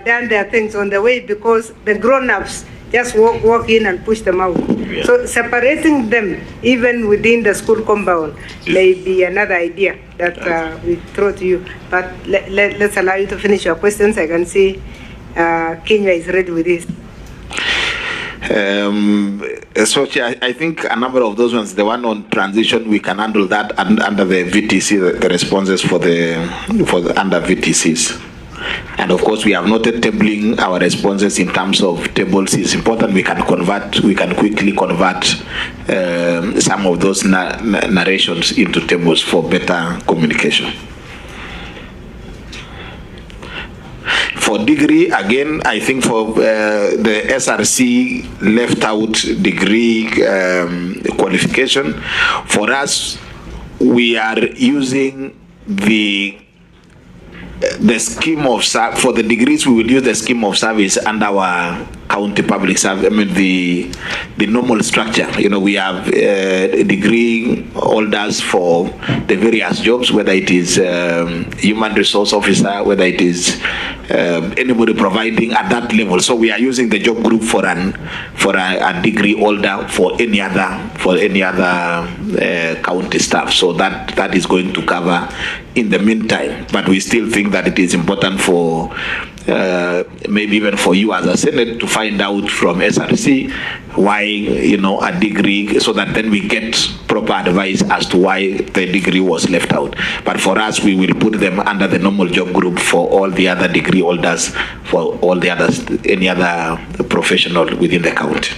done their things on the way, because the grown-ups just walk in and push them out. Yeah. So separating them, even within the school compound, may be another idea that we throw to you. But let's allow you to finish your questions. I can see Kenya is ready with this. So I think a number of those ones, the one on transition, we can handle that under the VTC, the responses for the under VTCs. And of course, we have noted tabling our responses in terms of tables is important. We can quickly convert some of those narrations into tables for better communication. For degree, again, I think for the SRC left out degree qualification. For us, we are using the scheme of for the degrees. We will use the scheme of service and our county public service. The normal structure. We have degree holders for the various jobs, whether it is human resource officer, whether it is anybody providing at that level. So we are using the job group for a degree holder for any other county staff. So that is going to cover in the meantime. But we still think that it is important for maybe even for you as a Senate to find out from SRC why a degree, so that then we get proper advice as to why the degree was left out. But for us, we will put them under the normal job group for all the other degree holders, for all the others, any other professional within the county.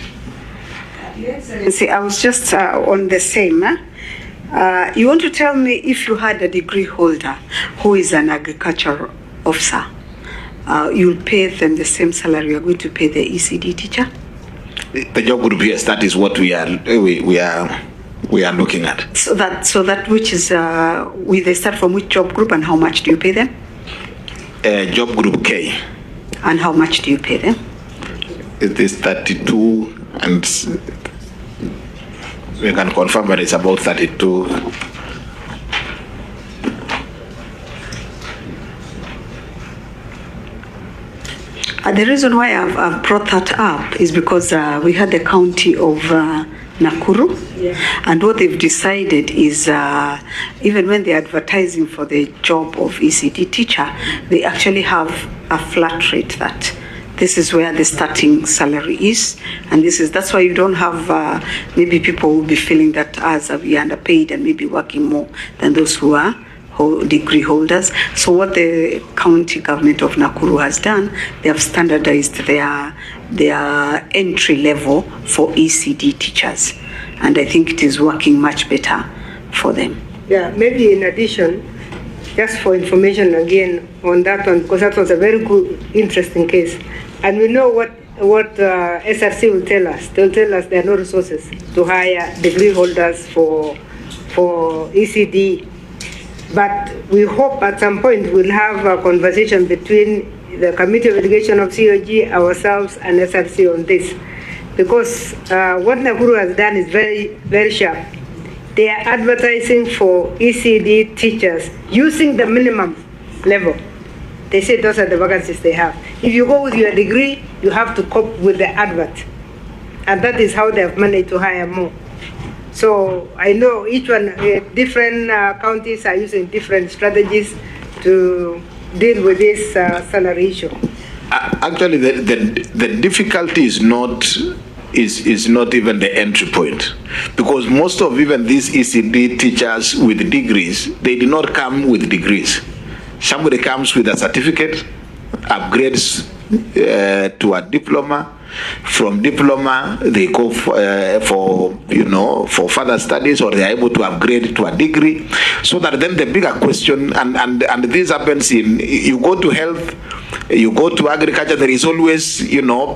Excellency, I was just on the same. You want to tell me, if you had a degree holder who is an agricultural officer, you'll pay them the same salary you're going to pay the ECD teacher? The job group, yes, that is what we are looking at. So that which is they start from which job group, and how much do you pay them? job group K. And how much do you pay them? It is 32, and we can confirm that it's about 32. The reason why I've brought that up is because we had the county of Nakuru, and what they've decided is even when they're advertising for the job of ECD teacher, they actually have a flat rate that this is where the starting salary is, and that's why you don't have maybe people will be feeling that as we are underpaid and maybe working more than those who are degree holders. So what the county government of Nakuru has done, they have standardized their entry level for ECD teachers, and I think it is working much better for them. Yeah, maybe in addition, just for information again on that one, because that was a very good, interesting case, and we know what SRC will tell us. They'll tell us there are no resources to hire degree holders for ECD. But we hope at some point we'll have a conversation between the Committee of Education of COG, ourselves, and SRC on this. Because what Nakuru has done is very, very sharp. They are advertising for ECD teachers using the minimum level. They say those are the vacancies they have. If you go with your degree, you have to cope with the advert. And that is how they have managed to hire more. So I know each one, different counties are using different strategies to deal with this salary issue. Actually, the difficulty is not even the entry point, because most of even these ECD teachers with degrees, they did not come with degrees. Somebody comes with a certificate, upgrades to a diploma. From diploma, they go for further studies, or they are able to upgrade to a degree. So that then the bigger question, and this happens in, you go to health, you go to agriculture, there is always,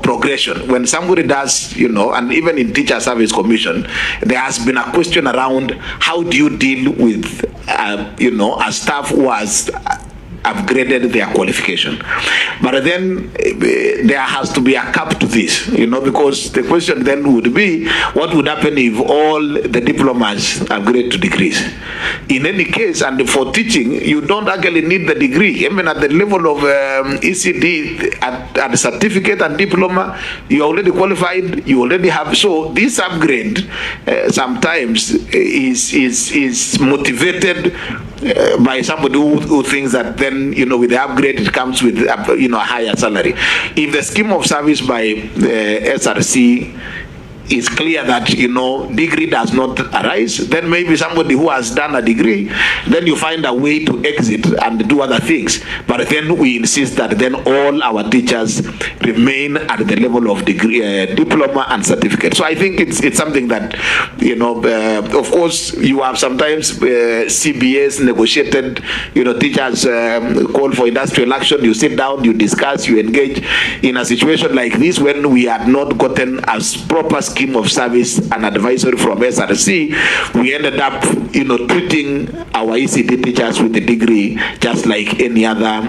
progression. When somebody does, and even in Teacher Service Commission, there has been a question around how do you deal with, a staff who has upgraded their qualification. But then there has to be a cap to this, because the question then would be, what would happen if all the diplomas upgrade to degrees? In any case, and for teaching, you don't actually need the degree. Even at the level of ECD, at certificate and diploma, you are already qualified, you already have. So this upgrade sometimes is motivated by somebody who thinks that then, with the upgrade, it comes with, a higher salary. If the scheme of service by SRC is clear that, degree does not arise, then maybe somebody who has done a degree, then you find a way to exit and do other things. But then we insist that then all our teachers remain at the level of degree, diploma and certificate. So I think it's something that, of course, you have sometimes CBS negotiated, teachers call for industrial action, you sit down, you discuss, you engage. In a situation like this, when we had not gotten as proper scheme of service and advisory from SRC, we ended up, treating our ECD teachers with a degree just like any other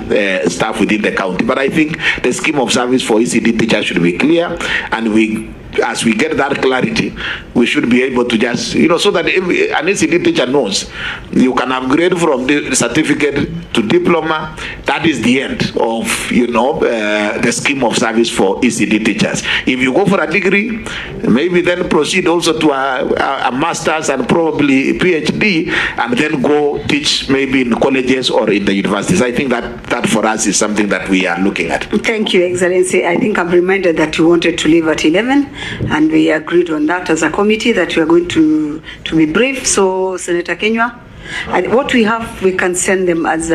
staff within the county. But I think the scheme of service for ECD teachers should be clear, and as we get that clarity, we should be able to just, so that an ECD teacher knows you can upgrade from the certificate to diploma. That is the end of, the scheme of service for ECD teachers. If you go for a degree, maybe then proceed also to a master's and probably PhD, and then go teach maybe in colleges or in the universities. I think that for us is something that we are looking at. Thank you, Excellency. I think I'm reminded that you wanted to leave at 11. And we agreed on that as a committee that we are going to be brief. So, Senator Kenywa, and what we have, we can send them as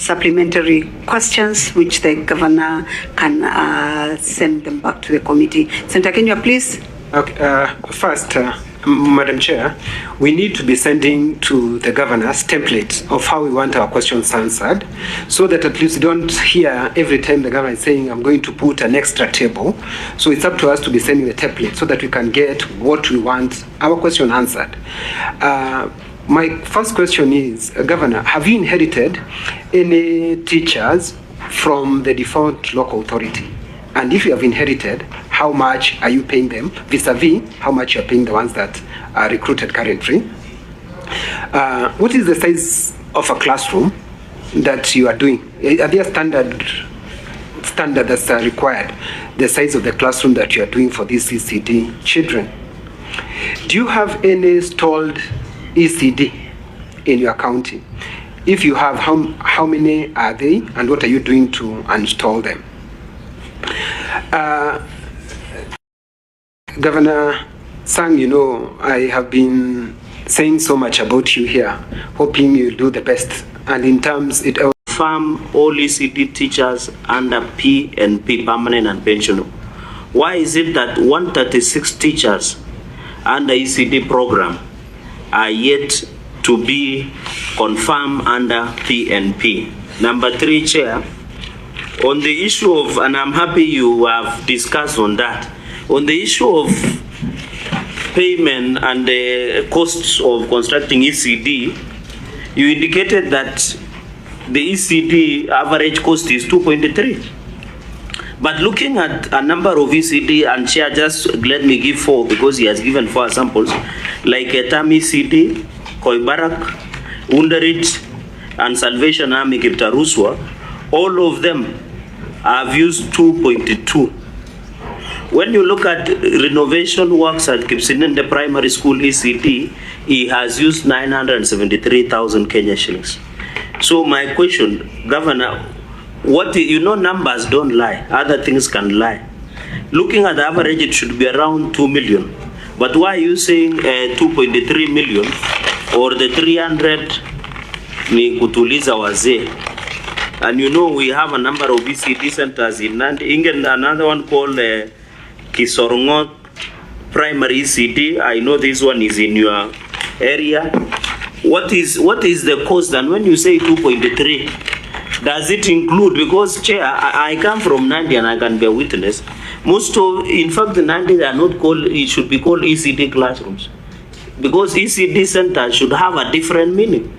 supplementary questions, which the governor can send them back to the committee. Senator Kenywa, please. Okay, first, Madam Chair, we need to be sending to the governor's template of how we want our questions answered, so that at least you don't hear every time the governor is saying, I'm going to put an extra table. So it's up to us to be sending the template so that we can get what we want, our question answered. My first question is, Governor, have you inherited any teachers from the default local authority? And if you have inherited, how much are you paying them vis-a-vis how much you're paying the ones that are recruited currently? What is the size of a classroom that you are doing? Are there standard that's required, the size of the classroom that you are doing for these ECD children? Do you have any installed ECD in your county? If you have, how many are they, and what are you doing to install them? Governor Sang, you know, I have been saying so much about you here, hoping you'll do the best. And in terms, it confirm all ECD teachers under PNP, permanent and pensionable. Why is it that 136 teachers under ECD program are yet to be confirmed under PNP? Number 3, Chair, on the issue of, and I'm happy you have discussed on that, on the issue of payment and the costs of constructing ECD, you indicated that the ECD average cost is 2.3. But looking at a number of ECD, and Chair, just let me give 4 because he has given 4 samples, like Etam ECD, Koibarak, Underit, and Salvation Army Kiptaruswa, all of them have used 2.2. When you look at renovation works at Kipsinende Primary School ECD, he has used 973,000 Kenya shillings. So my question, Governor, you know numbers don't lie, other things can lie. Looking at the average, it should be around 2 million. But why are you saying 2.3 million or the 300 ni kutuliza wazee? And you know we have a number of ECD centers in Nandi. Another one called Kisorongot Primary ECD. I know this one is in your area. What is the cost? And when you say 2.3, does it include, because Chair, I come from Nandi and I can bear witness, most of, in fact, the Nandi, they are not called, it should be called ECD classrooms. Because ECD centers should have a different meaning.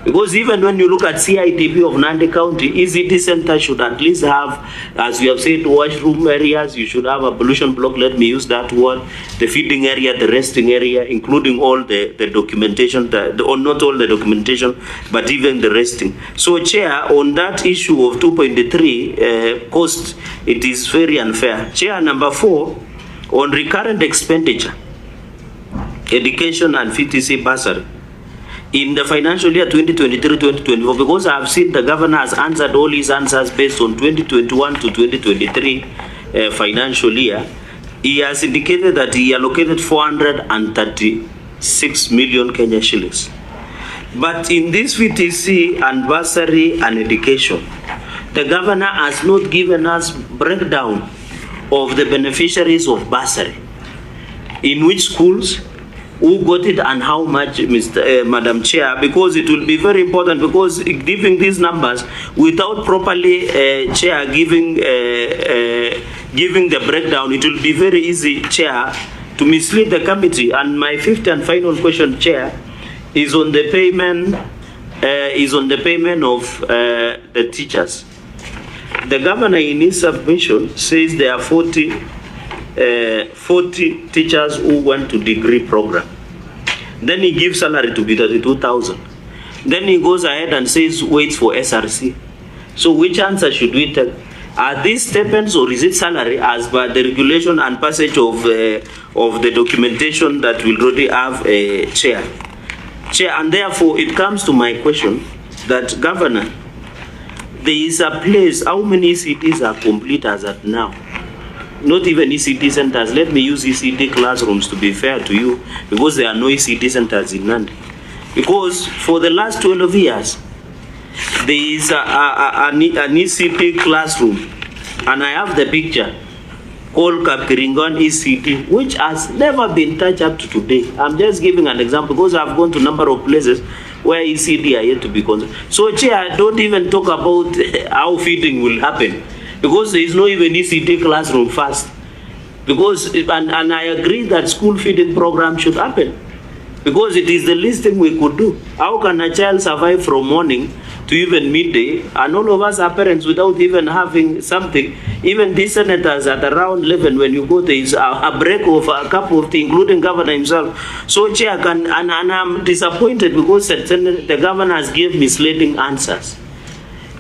Because even when you look at CITB of Nandi County, ECD center should at least have, as we have said, washroom areas, you should have a pollution block, let me use that word, the feeding area, the resting area, including all the documentation, or not all the documentation, but even the resting. So Chair, on that issue of 2.3 cost, it is very unfair. Chair, number 4, on recurrent expenditure, education and VTC bursary, in the financial year 2023-2024, because I have seen the governor has answered all his answers based on 2021 to 2023 financial year, he has indicated that he allocated 436 million Kenya shillings. But in this VTC and bursary and education, the governor has not given us breakdown of the beneficiaries of bursary, in which schools, who got it and how much, Madam Chair, because it will be very important, because giving these numbers without properly, Chair, giving the breakdown, it will be very easy, Chair, to mislead the committee. And my 5th and final question, Chair, is on the payment, of the teachers. The governor in his submission says there are 40 teachers who went to degree program. Then he gives salary to be 32,000. Then he goes ahead and says waits for SRC. So which answer should we take? Are these stipends or is it salary as per the regulation and passage of the documentation that will already have a Chair? And therefore it comes to my question that, Governor, there is a place, how many ECDs are complete as at now? Not even ECD centers. Let me use ECD classrooms to be fair to you, because there are no ECD centers in Nandi. Because for the last 12 years, there is an ECD classroom, and I have the picture, called Kapkiringon ECD, which has never been touched up to today. I'm just giving an example, because I've gone to a number of places where ECD are yet to be concerned. So, Chair, don't even talk about how feeding will happen, because there is no even ECD classroom first. Because, and I agree that school feeding program should happen, because it is the least thing we could do. How can a child survive from morning to even midday, and all of us are parents without even having something. Even these senators at around 11, when you go, there is a break of a cup of tea, including governor himself. So, Chair, and I'm disappointed because the governor has given misleading answers.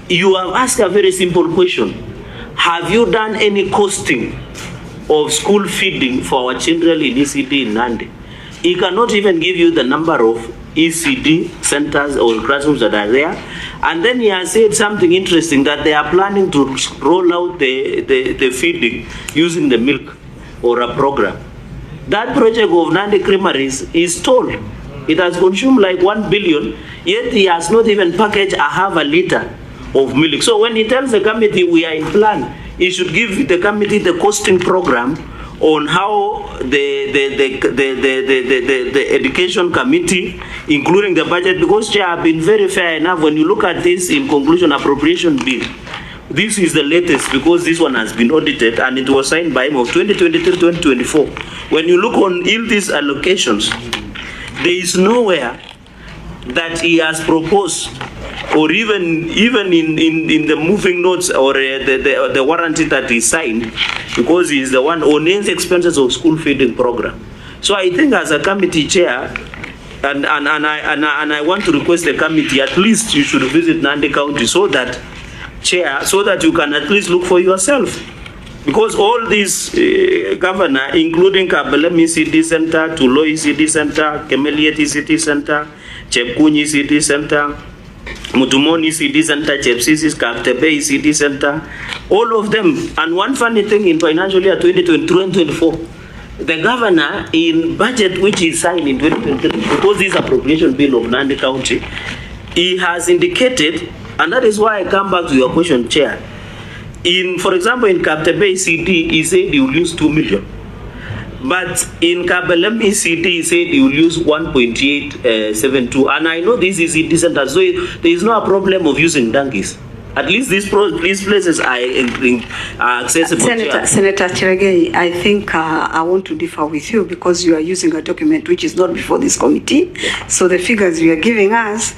You have asked a very simple question. Have you done any costing of school feeding for our children in ECD in Nandi? He cannot even give you the number of ECD centers or classrooms that are there. And then he has said something interesting, that they are planning to roll out the feeding using the milk or a program. That project of Nandi Creameries is stalled. It has consumed like 1 billion, yet he has not even packaged a half a liter of milk. So when he tells the committee we are in plan, he should give the committee the costing program on how the education committee, including the budget, because Chair, have been very fair enough. When you look at this in conclusion appropriation bill, this is the latest because this one has been audited and it was signed by him of 2023-2024. When you look on all these allocations, there is nowhere that he has proposed, or even in the moving notes or the warranty that he signed, because he is the one on his expenses of school feeding program. So I think as a committee chair, and I want to request the committee, at least you should visit Nandi County so that, Chair, so that you can at least look for yourself. Because all these governor, including Kabelem ECD Center, Tulo ECD Center, Kemeliet ECD Center, Chepkuny ECD Center, Mutumoni ECD Center, Chepsisis, Kaptepe ECD Center, all of them. And one funny thing in financial year 2023-2024, the governor in budget which he signed in 2023, because this appropriation bill of Nandi County, he has indicated, and that is why I come back to your question, Chair. For example, in Kaptepe ECD, he said he will use 2 million. But in Kabelem ECD, he said he will use 1.872. And I know this is ECD center, so there is no problem of using donkeys. At least these places are accessible. Senator Cheragei, I think I want to differ with you because you are using a document which is not before this committee. So the figures you are giving us,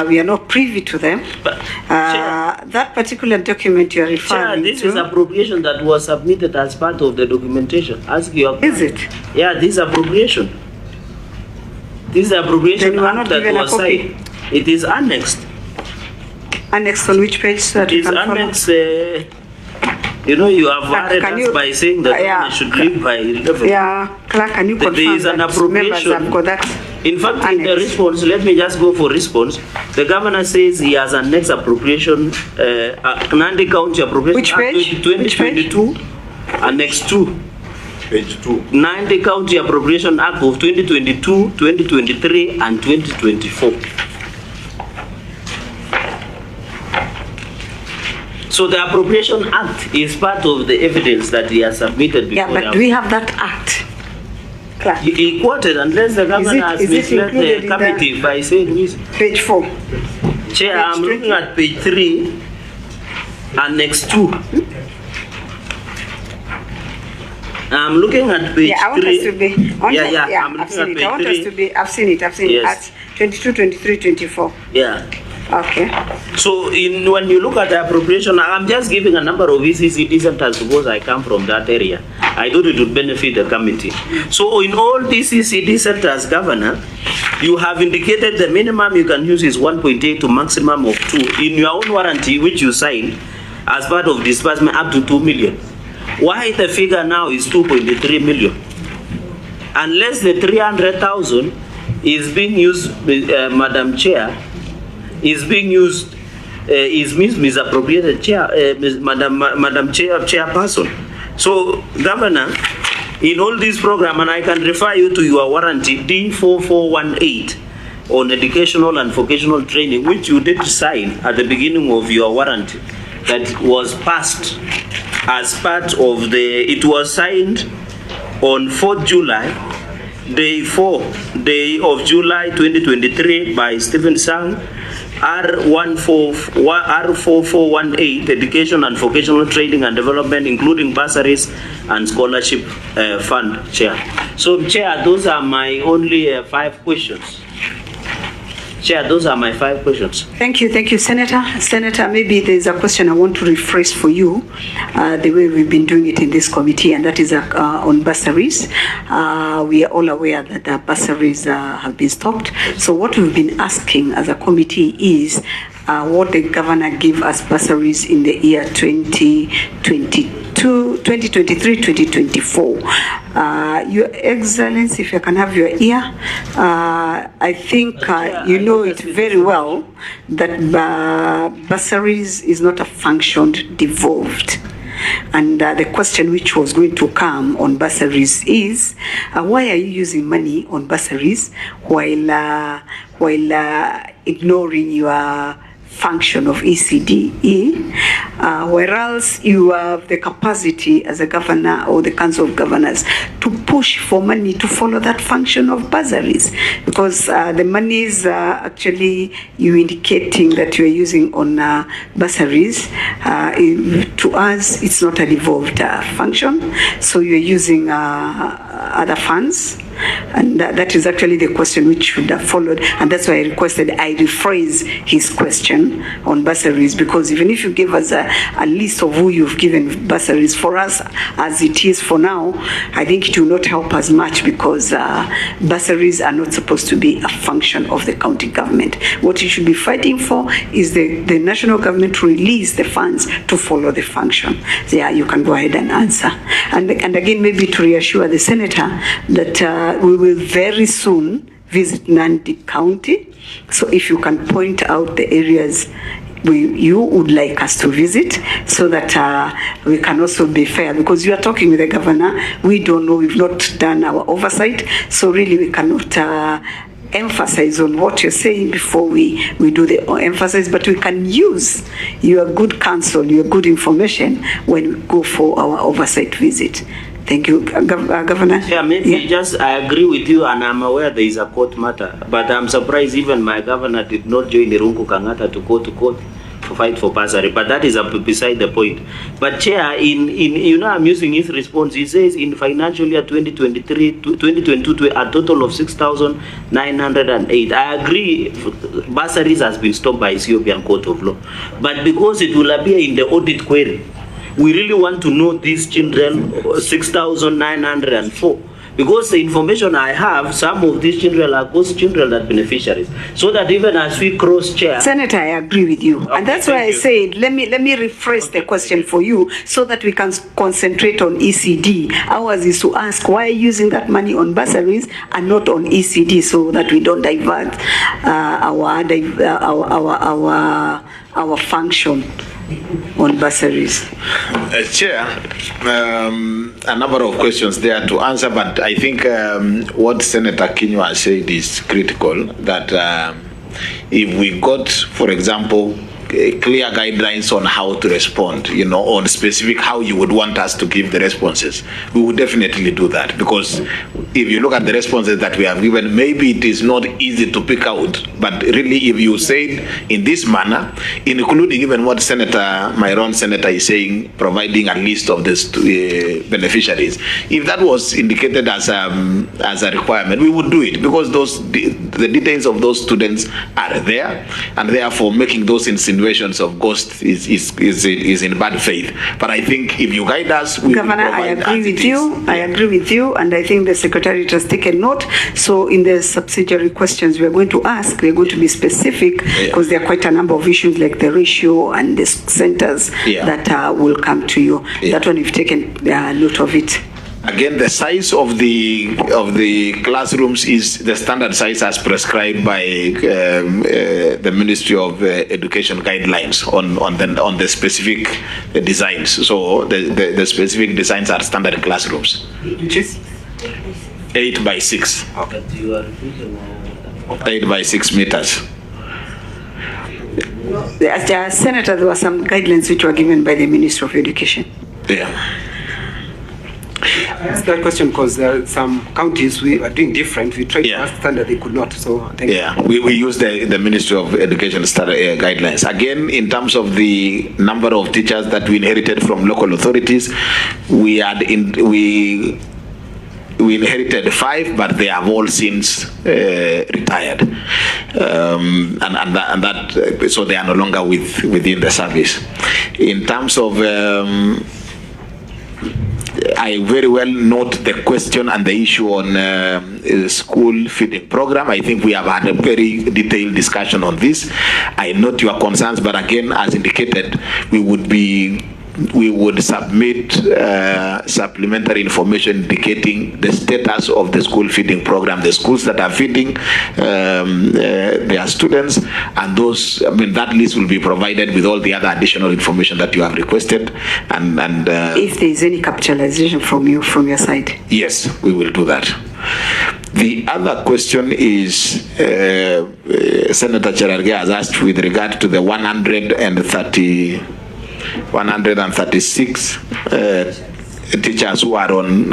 we are not privy to them. But, that particular document you are referring this to. is appropriation that was submitted as part of the documentation. Ask your. Is it? Yeah, this appropriation. This is appropriation act that was signed. It is annexed. Annexed on which page? So it is annexed. You know, you have worried us by saying that I should leave by 11. Yeah, Clerk, can you confirm there is an appropriation. Have got that in fact, in the response, let me just go for response. The governor says he has annexed appropriation, Nandi County appropriation. Which page? 2022, Annex 2. Page 2. Nandi County Appropriation Act of 2022, 2023, and 2024. So the Appropriation Act is part of the evidence that he has submitted before. Yeah, but do we have that act? Clark. He quoted, unless the governor has misled the committee by saying this. Page 4. Chair, I'm looking at page 3, Annex 2. I'm looking at page 3. Yeah, I want us to be. I've seen it. Yes. At 22, 23, 24. Yeah. Okay. So when you look at the appropriation, I'm just giving a number of ECD centers because I come from that area. I thought it would benefit the committee. So in all these ECD centers, Governor, you have indicated the minimum you can use is 1.8 to maximum of 2. In your own warranty, which you signed as part of disbursement, up to 2 million. Why the figure now is 2.3 million? Unless the 300,000 is being used, Madam Chair, is being used, is misappropriated, Chair, Madam Chairperson. So, Governor, in all these programs, and I can refer you to your warranty D4418 on educational and vocational training, which you did sign at the beginning of your warranty, that was passed as part of it was signed on 4th July, day of July 2023 by Stephen Sang, R4418, Education and Vocational Training and Development, including bursaries and scholarship fund, Chair. So, Chair, those are my only 5 questions. Chair, those are my 5 questions. Thank you, Senator. Senator, maybe there's a question I want to rephrase for you, the way we've been doing it in this committee, and that is on bursaries. We are all aware that the bursaries have been stopped. So what we've been asking as a committee is what the governor gave us bursaries in the year 2023-2024. Your Excellency, if I can have your ear, I think you know it very well that bursaries is not a function devolved. And the question which was going to come on bursaries is, why are you using money on bursaries while ignoring your function of ECD, whereas you have the capacity as a governor or the Council of Governors to push for money to follow that function of bursaries, because the monies actually you indicating that you are using on bursaries, to us it's not a devolved function, so you are using other funds. And that is actually the question which should have followed, and that's why I requested I rephrase his question on bursaries, because even if you give us a list of who you've given bursaries, for us as it is for now, I think it will not help us much, because bursaries are not supposed to be a function of the county government. What you should be fighting for is the national government to release the funds to follow the function. So yeah, you can go ahead and answer. And again, maybe to reassure the senator that we will very soon visit Nandi County. So if you can point out the areas you would like us to visit, so that we can also be fair, because you are talking with the governor. We don't know, we've not done our oversight, so really we cannot emphasize on what you're saying before we do the emphasis, but we can use your good counsel, your good information when we go for our oversight visit. Thank you, Governor. Yeah, maybe just I agree with you, and I'm aware there is a court matter, but I'm surprised even my governor did not join Irungu Kangata to go to court to fight for bursary, but that is beside the point. But Chair, in I'm using his response. He says in financial year 2023-2022 a total of 6,908. I agree, bursaries has been stopped by Ethiopian Court of Law, but because it will appear in the audit query, we really want to know these children, 6,904. Because the information I have, some of these children are ghost children that beneficiaries. So that even as we cross chair. Senator, I agree with you. Okay, and that's why I said, let me rephrase the question for you so that we can concentrate on ECD. Ours is to ask why are you using that money on bursaries and not on ECD, so that we don't divert our function on bursaries. Chair, a number of questions there to answer, but I think what Senator Kinyua said is critical, that if we got, for example, clear guidelines on how to respond, on specific how you would want us to give the responses, we would definitely do that. Because if you look at the responses that we have given, maybe it is not easy to pick out, but really if you say it in this manner, including even what my own senator is saying, providing a list of these beneficiaries, if that was indicated as a requirement, we would do it, because the details of those students are there, and therefore making those insinuations of ghost is in bad faith. But I think if you guide us, we Governor, I agree with you. I agree with you, and I think the Secretariat has taken note. So in the subsidiary questions we are going to ask, we are going to be specific, because there are quite a number of issues like the ratio and the centers that will come to you. That one you've taken note of it. Again, the size of the classrooms is the standard size as prescribed by the Ministry of Education guidelines on the specific designs. So the specific designs are standard classrooms. Which is 8 by 6. 8 by 6 meters. Senator, there were some guidelines which were given by the Ministry of Education. Yeah. Ask that question because there are some counties we are doing different. We tried to ask standard, they could not. So thank you. We use the Ministry of Education standard guidelines. Again, in terms of the number of teachers that we inherited from local authorities, we we inherited 5, but they have all since retired, so they are no longer within the service. In terms of I very well note the question and the issue on school feeding program. I think we have had a very detailed discussion on this. I note your concerns, but again, as indicated, we would submit supplementary information indicating the status of the school feeding program, the schools that are feeding their students, and those, I mean, that list will be provided with all the other additional information that you have requested. And if there is any capitalization from your side. Yes, we will do that. The other question is, Senator Cherargei has asked with regard to the 136 teachers who are on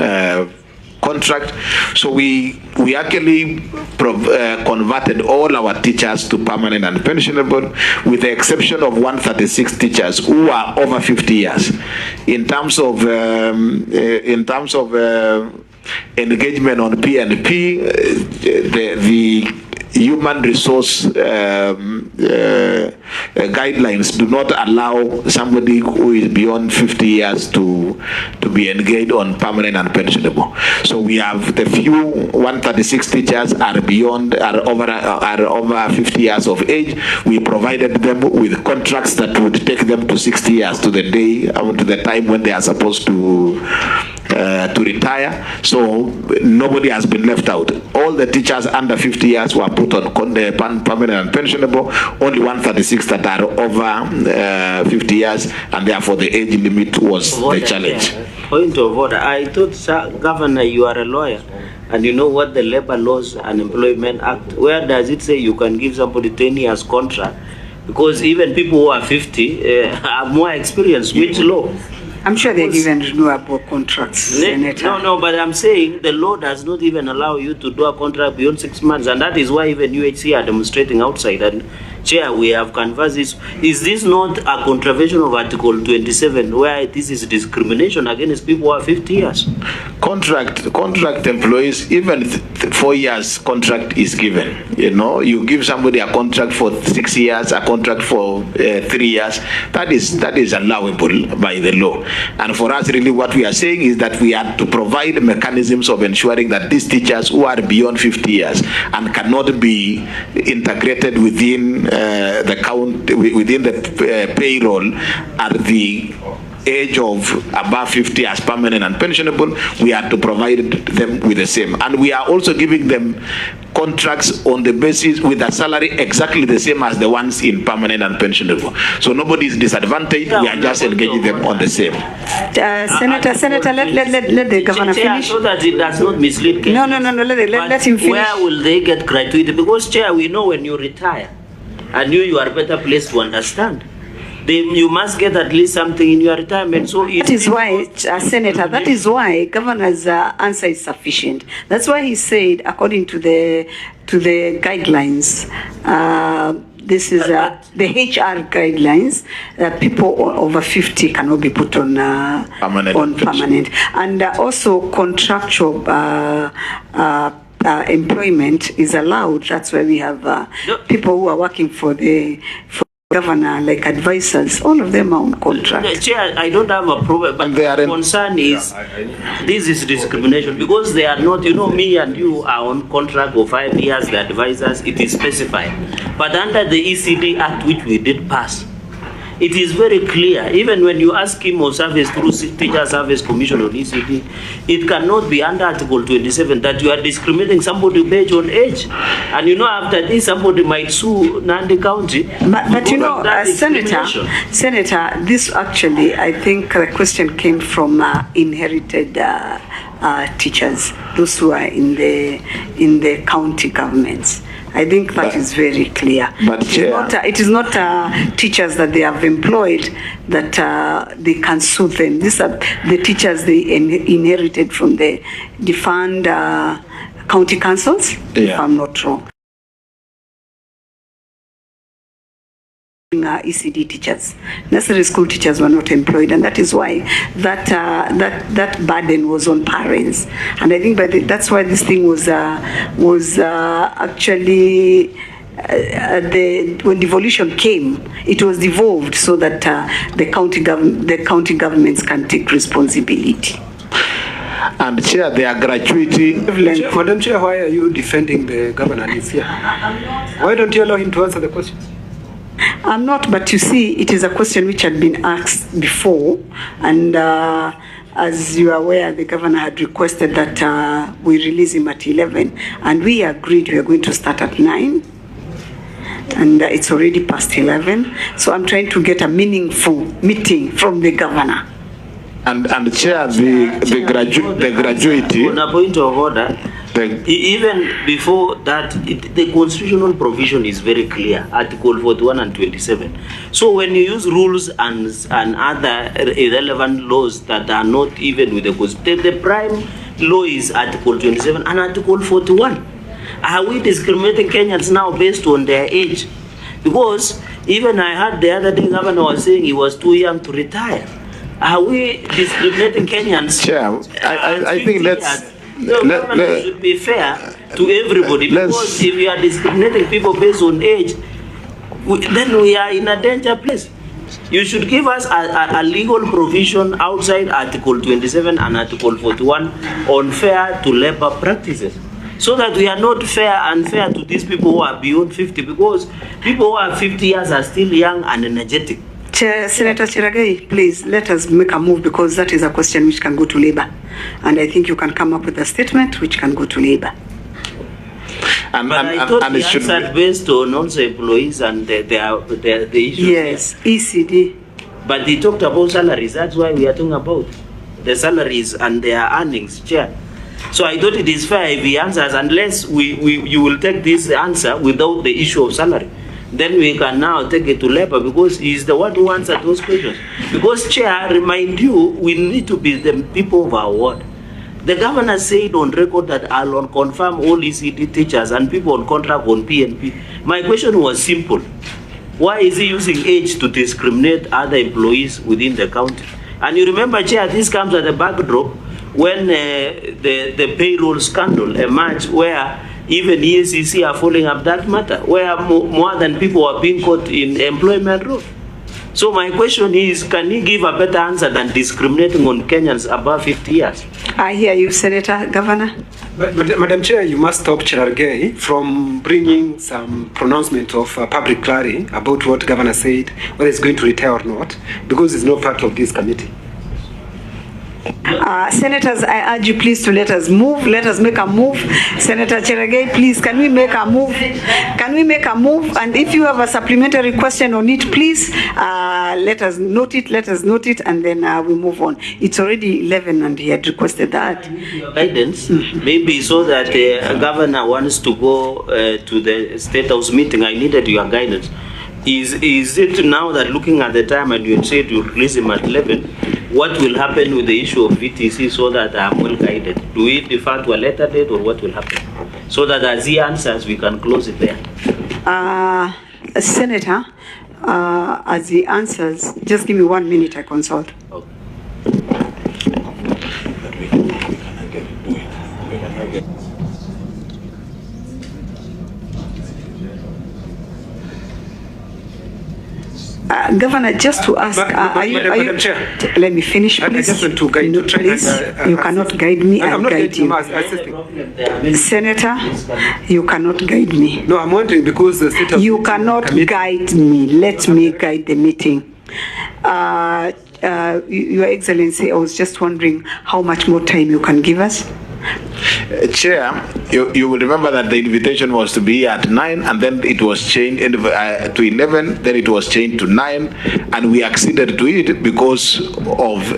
contract. So we actually converted all our teachers to permanent and pensionable, with the exception of 136 teachers who are over 50 years. In terms of engagement on P&P, the human resource guidelines do not allow somebody who is beyond 50 years to be engaged on permanent and pensionable. So we have the few 136 teachers are over 50 years of age. We provided them with contracts that would take them to 60 years, to the day, to the time when they are supposed to retire. So nobody has been left out. All the teachers under 50 years were put on permanent and pensionable. Only 136 that are over 50 years, and therefore the age limit was the challenge. Point of order. I thought, sir, Governor, you are a lawyer, and you know what the Labor Laws and Employment Act, where does it say you can give somebody 10 years contract? Because even people who are 50 have more experience. Which law? I'm sure they're given renewable contracts, Senator. No, but I'm saying the law does not even allow you to do a contract beyond 6 months, and that is why even UHC are demonstrating outside. And Chair, we have canvassed this. Is this not a contravention of Article 27, where this is discrimination against people who are 50 years? Contract employees, even 4 years contract is given. You know, you give somebody a contract for 6 years, a contract for 3 years. That is allowable by the law. And for us, really, what we are saying is that we are to provide mechanisms of ensuring that these teachers who are beyond 50 years and cannot be integrated within the payroll at the age of above 50 as permanent and pensionable, we are to provide them with the same. And we are also giving them contracts on the basis with a salary exactly the same as the ones in permanent and pensionable. So nobody is disadvantaged. We are just engaging them on the same. Senator, let the governor finish. So that it does not mislead. No, let him finish. Where will they get gratuity? Because, Chair, we know when you retire, and you are better placed to understand. You must get at least something in your retirement. So that is why, Senator, that is why Governor's answer is sufficient. That's why he said, according to the guidelines, this is the HR guidelines, that people over 50 cannot be put on permanent. And also contractual employment is allowed. That's why we have people who are working for the governor, like advisors, all of them are on contract. Chair, I don't have a problem, but the concern is this is discrimination, because they are not, me and you are on contract for 5 years, the advisors, it is specified. But under the ECD Act, which we did pass, it is very clear, even when you ask him of service through Teacher Service Commission on ECD, it cannot be under Article 27 that you are discriminating somebody based on age. And after this, somebody might sue Nandi County. But Senator, this actually, I think the question came from inherited teachers, those who are in the county governments. I think that is very clear. But it is not teachers that they have employed that they can sue them. These are the teachers they inherited from the defunct county councils, if I'm not wrong. ECD teachers. Nursery school teachers were not employed, and that is why that burden was on parents. And I think that's why this thing was actually when devolution came, it was devolved so that the county governments can take responsibility. And Chair, their gratuity. Madam Chair, why are you defending the governor? He's here. Why don't you allow him to answer the question? I'm not, but you see, it is a question which had been asked before, and as you are aware, the governor had requested that we release him at 11, and we agreed we are going to start at 9, and it's already past 11, so I'm trying to get a meaningful meeting from the governor. And Chair, the gratuity. On a point of order, even before that, the constitutional provision is very clear, Article 41 and 27. So when you use rules and other irrelevant laws that are not even with the Constitution, the prime law is Article 27 and Article 41. Are we discriminating Kenyans now based on their age? Because even I heard the other day, Governor was saying he was too young to retire. Are we discriminating Kenyans? Chair, I think government should be fair to everybody, because if we are discriminating people based on age, then we are in a danger place. You should give us a legal provision outside Article 27 and Article 41 on fair to labor practices, so that we are not unfair to these people who are beyond 50, because people who are 50 years are still young and energetic. Chair, Senator Cherargei, please let us make a move, because that is a question which can go to Labour. And I think you can come up with a statement which can go to Labour. But I thought the answer based on also employees and the issues. Yes, ECD. But he talked about salaries. That's why we are talking about the salaries and their earnings, Chair. So I thought it is fair if he answers, unless you will take this answer without the issue of salary. Then we can now take it to Labour, because he's the one who answered those questions. Because, Chair, remind you, we need to be the people of our word. The governor said on record that I'll confirm all ECD teachers and people on contract on PNP. My question was simple. Why is he using age to discriminate other employees within the county? And you remember, Chair, this comes at the backdrop when the payroll scandal emerged, where even ECC are following up that matter, where more than people are being caught in employment role. So my question is, can he give a better answer than discriminating on Kenyans above 50 years? I hear you, Senator. Governor. But Madam Chair, you must stop Cherargei from bringing some pronouncement of public clarity about what Governor said, whether he's going to retire or not, because it's not part of this committee. Senators, I urge you please to let us move. Let us make a move. Senator Cherargei, please, can we make a move? Can we make a move? And if you have a supplementary question on it, please let us note it. Let us note it, and then we move on. It's already 11, and he had requested that. Guidance, maybe so that the governor wants to go to the State House meeting. I needed your guidance. Is it now that looking at the time, and you said you release him at 11, what will happen with the issue of VTC, so that I'm well guided? Do we defer to a later date, or what will happen? So that as he answers, we can close it there. Senator, as he answers, just give me 1 minute, I consult. Okay. Governor, just to ask, Madam Chair, let me finish, please. I just want to guide you. Please, you cannot guide me. I'll guide you. Senator, you cannot guide me. No, I'm wondering, because the State of you cannot guide me. Let me guide the meeting. Your Excellency, I was just wondering how much more time you can give us. Chair, you will remember that the invitation was to be at 9, and then it was changed to 11, then it was changed to 9, and we acceded to it because of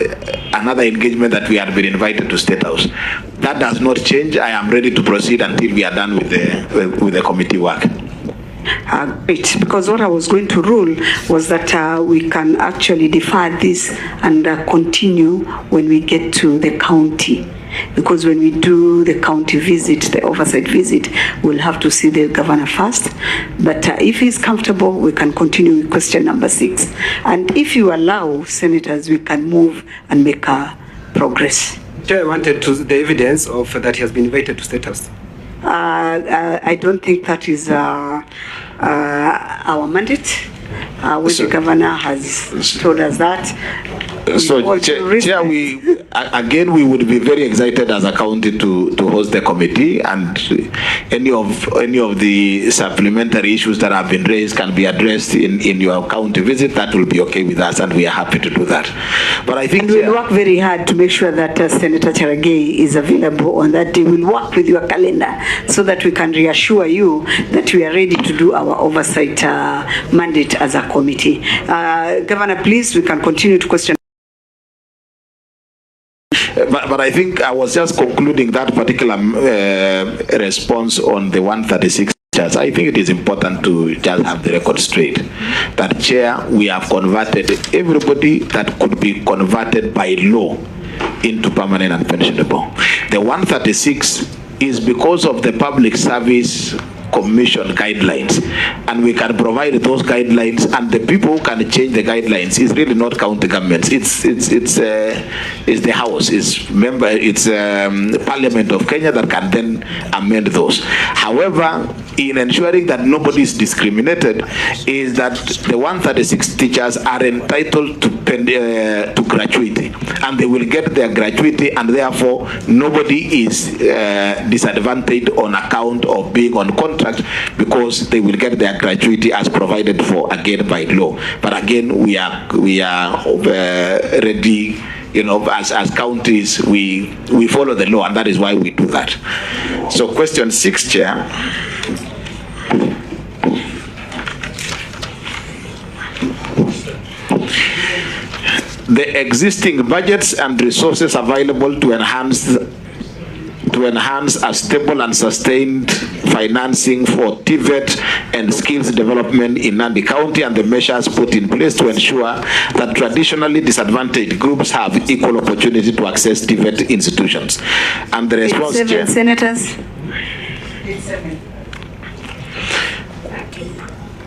another engagement that we had been invited to State House. That does not change. I am ready to proceed until we are done with the committee work. great, because what I was going to rule was that we can actually defer this and continue when we get to the county. Because when we do the county visit, the oversight visit, we'll have to see the governor first. But if he's comfortable, we can continue with question number 6. And if you allow, senators, we can move and make progress. Chair, I wanted the evidence of that he has been invited to State House. I don't think that is our mandate. When the governor has told us that. So, Chair, we would be very excited as a county to host the committee, and any of the supplementary issues that have been raised can be addressed in your county visit. That will be okay with us, and we are happy to do that. But I think we'll work very hard to make sure that Senator Cherargei is available on that day. We'll work with your calendar so that we can reassure you that we are ready to do our oversight mandate as a committee. Governor, please, we can continue to question. But I think I was just concluding that particular response on the 136. I think it is important to just have the record straight. That, Chair, we have converted everybody that could be converted by law into permanent and pensionable. The 136 is because of the Public Service Commission guidelines, and we can provide those guidelines, and the people who can change the guidelines is really not county governments. It's the House, it's Parliament of Kenya that can then amend those. However, in ensuring that nobody is discriminated, is that the 136 teachers are entitled to gratuity, and they will get their gratuity, and therefore nobody is disadvantaged on account of being on contract, because they will get their gratuity as provided for again by law. But again, we are ready, you know, as counties, we follow the law, and that is why we do that. So question 6, Chair. The existing budgets and resources available to enhance a stable and sustained financing for TVET and skills development in Nandi County, and the measures put in place to ensure that traditionally disadvantaged groups have equal opportunity to access TVET institutions. And the response, Chair. Senators.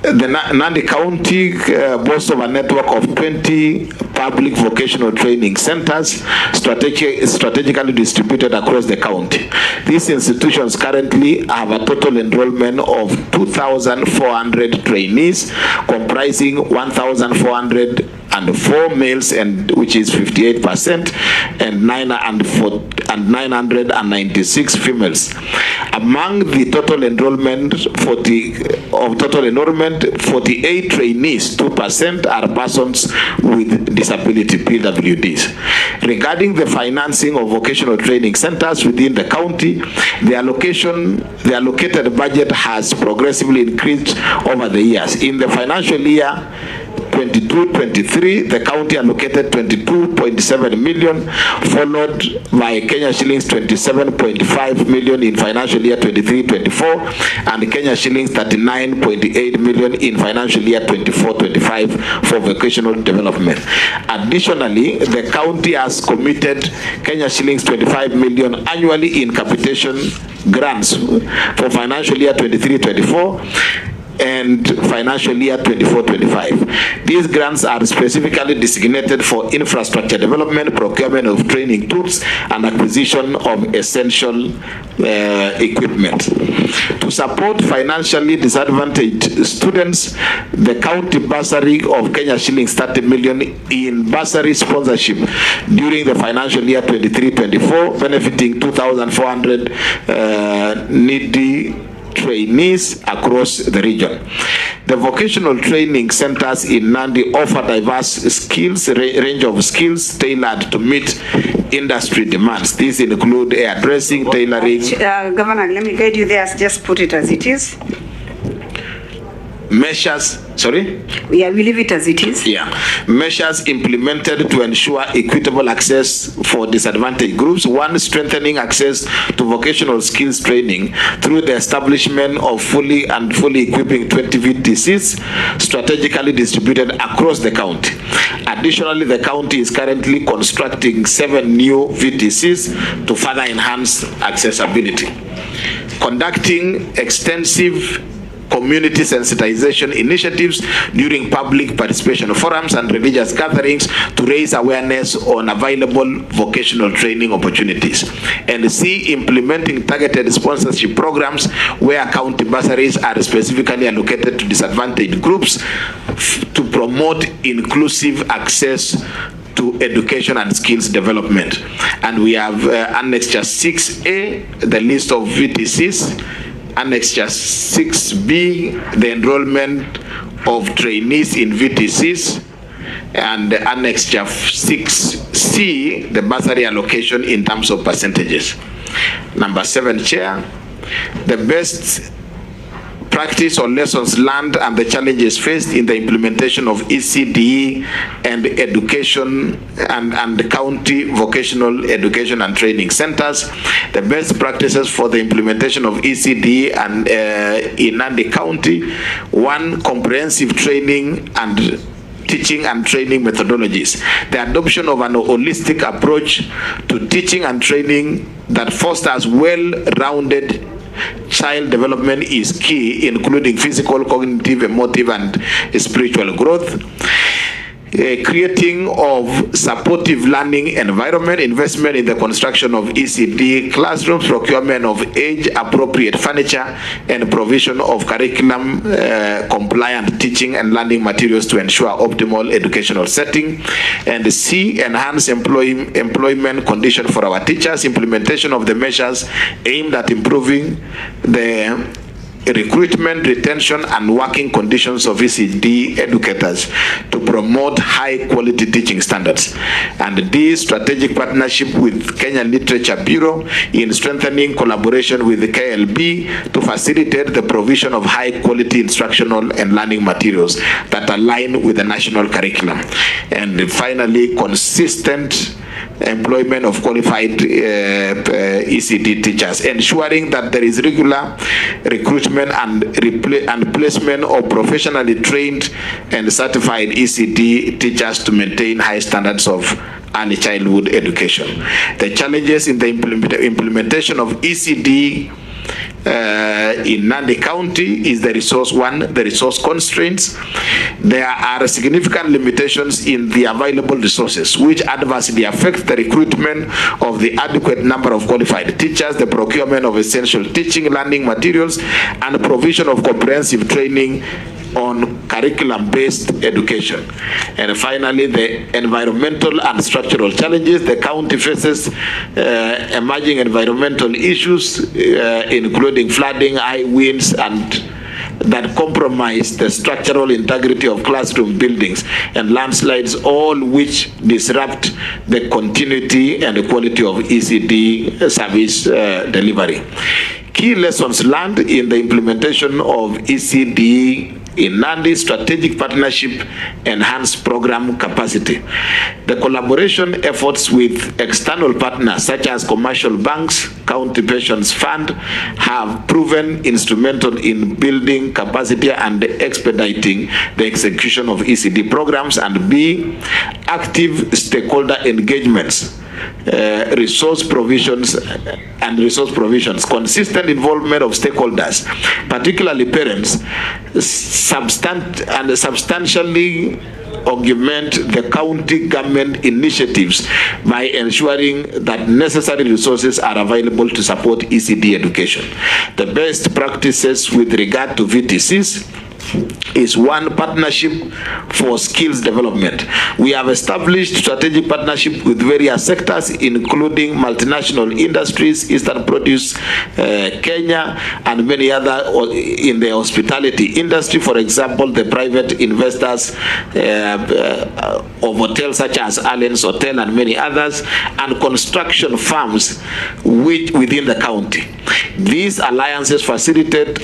The Nandi County boasts of a network of 20 public vocational training centers strategically distributed across the county. These institutions currently have a total enrollment of 2,400 trainees, comprising 1,404 males, and which is 58%, and 996 females. Among the total enrollment, 48 trainees, 2% are persons with disability, PWDs. Regarding the financing of vocational training centers within the county, the allocated budget has progressively increased over the years. In the financial year 22-23, the county allocated 22.7 million, followed by Kenya shillings 27.5 million in financial year 23-24, and Kenya shillings 39.8 million in financial year 24-25 for vocational development. Additionally, the county has committed Kenya shillings 25 million annually in capitation grants for financial year 23-24 and financial year 24-25. These grants are specifically designated for infrastructure development, procurement of training tools, and acquisition of essential equipment. To support financially disadvantaged students, the county bursary of Kenya shillings 30 million in bursary sponsorship during the financial year 23-24, benefiting 2,400 needy trainees across the region. The vocational training centers in Nandi offer diverse skills, range of skills tailored to meet industry demands. These include hairdressing, tailoring. Governor, let me guide you there. Just put it as it is. Measures, sorry? Yeah, we leave it as it is. Yeah. Measures implemented to ensure equitable access for disadvantaged groups. One, strengthening access to vocational skills training through the establishment of fully equipping 20 VTCs strategically distributed across the county. Additionally, the county is currently constructing 7 new VTCs to further enhance accessibility. Conducting extensive community sensitization initiatives during public participation forums and religious gatherings to raise awareness on available vocational training opportunities. And C, implementing targeted sponsorship programs where county bursaries are specifically allocated to disadvantaged groups to promote inclusive access to education and skills development. And we have Annexure 6A, the list of VTCs, Annexure 6B, the enrollment of trainees in VTCs, and Annexure 6C, the bursary allocation in terms of percentages. Number 7, Chair, the best practice or lessons learned and the challenges faced in the implementation of ECD and education and the county vocational education and training centers. The best practices for the implementation of ECD and in Nandi County. 1, comprehensive training and teaching and training methodologies. The adoption of an holistic approach to teaching and training that fosters well-rounded child development is key, including physical, cognitive, emotive, and spiritual growth. Creating of supportive learning environment, investment in the construction of ECD classrooms, procurement of age-appropriate furniture, and provision of curriculum compliant teaching and learning materials to ensure optimal educational setting. And C, enhance employment condition for our teachers, implementation of the measures aimed at improving the recruitment, retention, and working conditions of ECD educators to promote high-quality teaching standards. And this strategic partnership with Kenya Literature Bureau in strengthening collaboration with the KLB to facilitate the provision of high-quality instructional and learning materials that align with the national curriculum. And finally, consistent employment of qualified ECD teachers, ensuring that there is regular recruitment and placement of professionally trained and certified ECD teachers to maintain high standards of early childhood education. The challenges in the implementation of ECD in Nandi County is the resource. 1, the resource constraints. There are significant limitations in the available resources which adversely affect the recruitment of the adequate number of qualified teachers, the procurement of essential teaching learning materials, and provision of comprehensive training on curriculum-based education. And finally, the environmental and structural challenges. The county faces emerging environmental issues, including flooding, high winds, and that compromise the structural integrity of classroom buildings, and landslides, all which disrupt the continuity and the quality of ECD service delivery. Key lessons learned in the implementation of ECD in Nandi: strategic partnership, enhanced program capacity. The collaboration efforts with external partners such as commercial banks, county pensions fund have proven instrumental in building capacity and expediting the execution of ECD programs. And B, active stakeholder engagements, resource provisions, consistent involvement of stakeholders, particularly parents, substantially augment the county government initiatives by ensuring that necessary resources are available to support ECD education. The best practices with regard to VTCs is 1, partnership for skills development. We have established strategic partnership with various sectors, including multinational industries, Eastern Produce Kenya, and many other in the hospitality industry. For example, the private investors of hotels such as Allen's Hotel and many others, and construction firms within the county. These alliances facilitate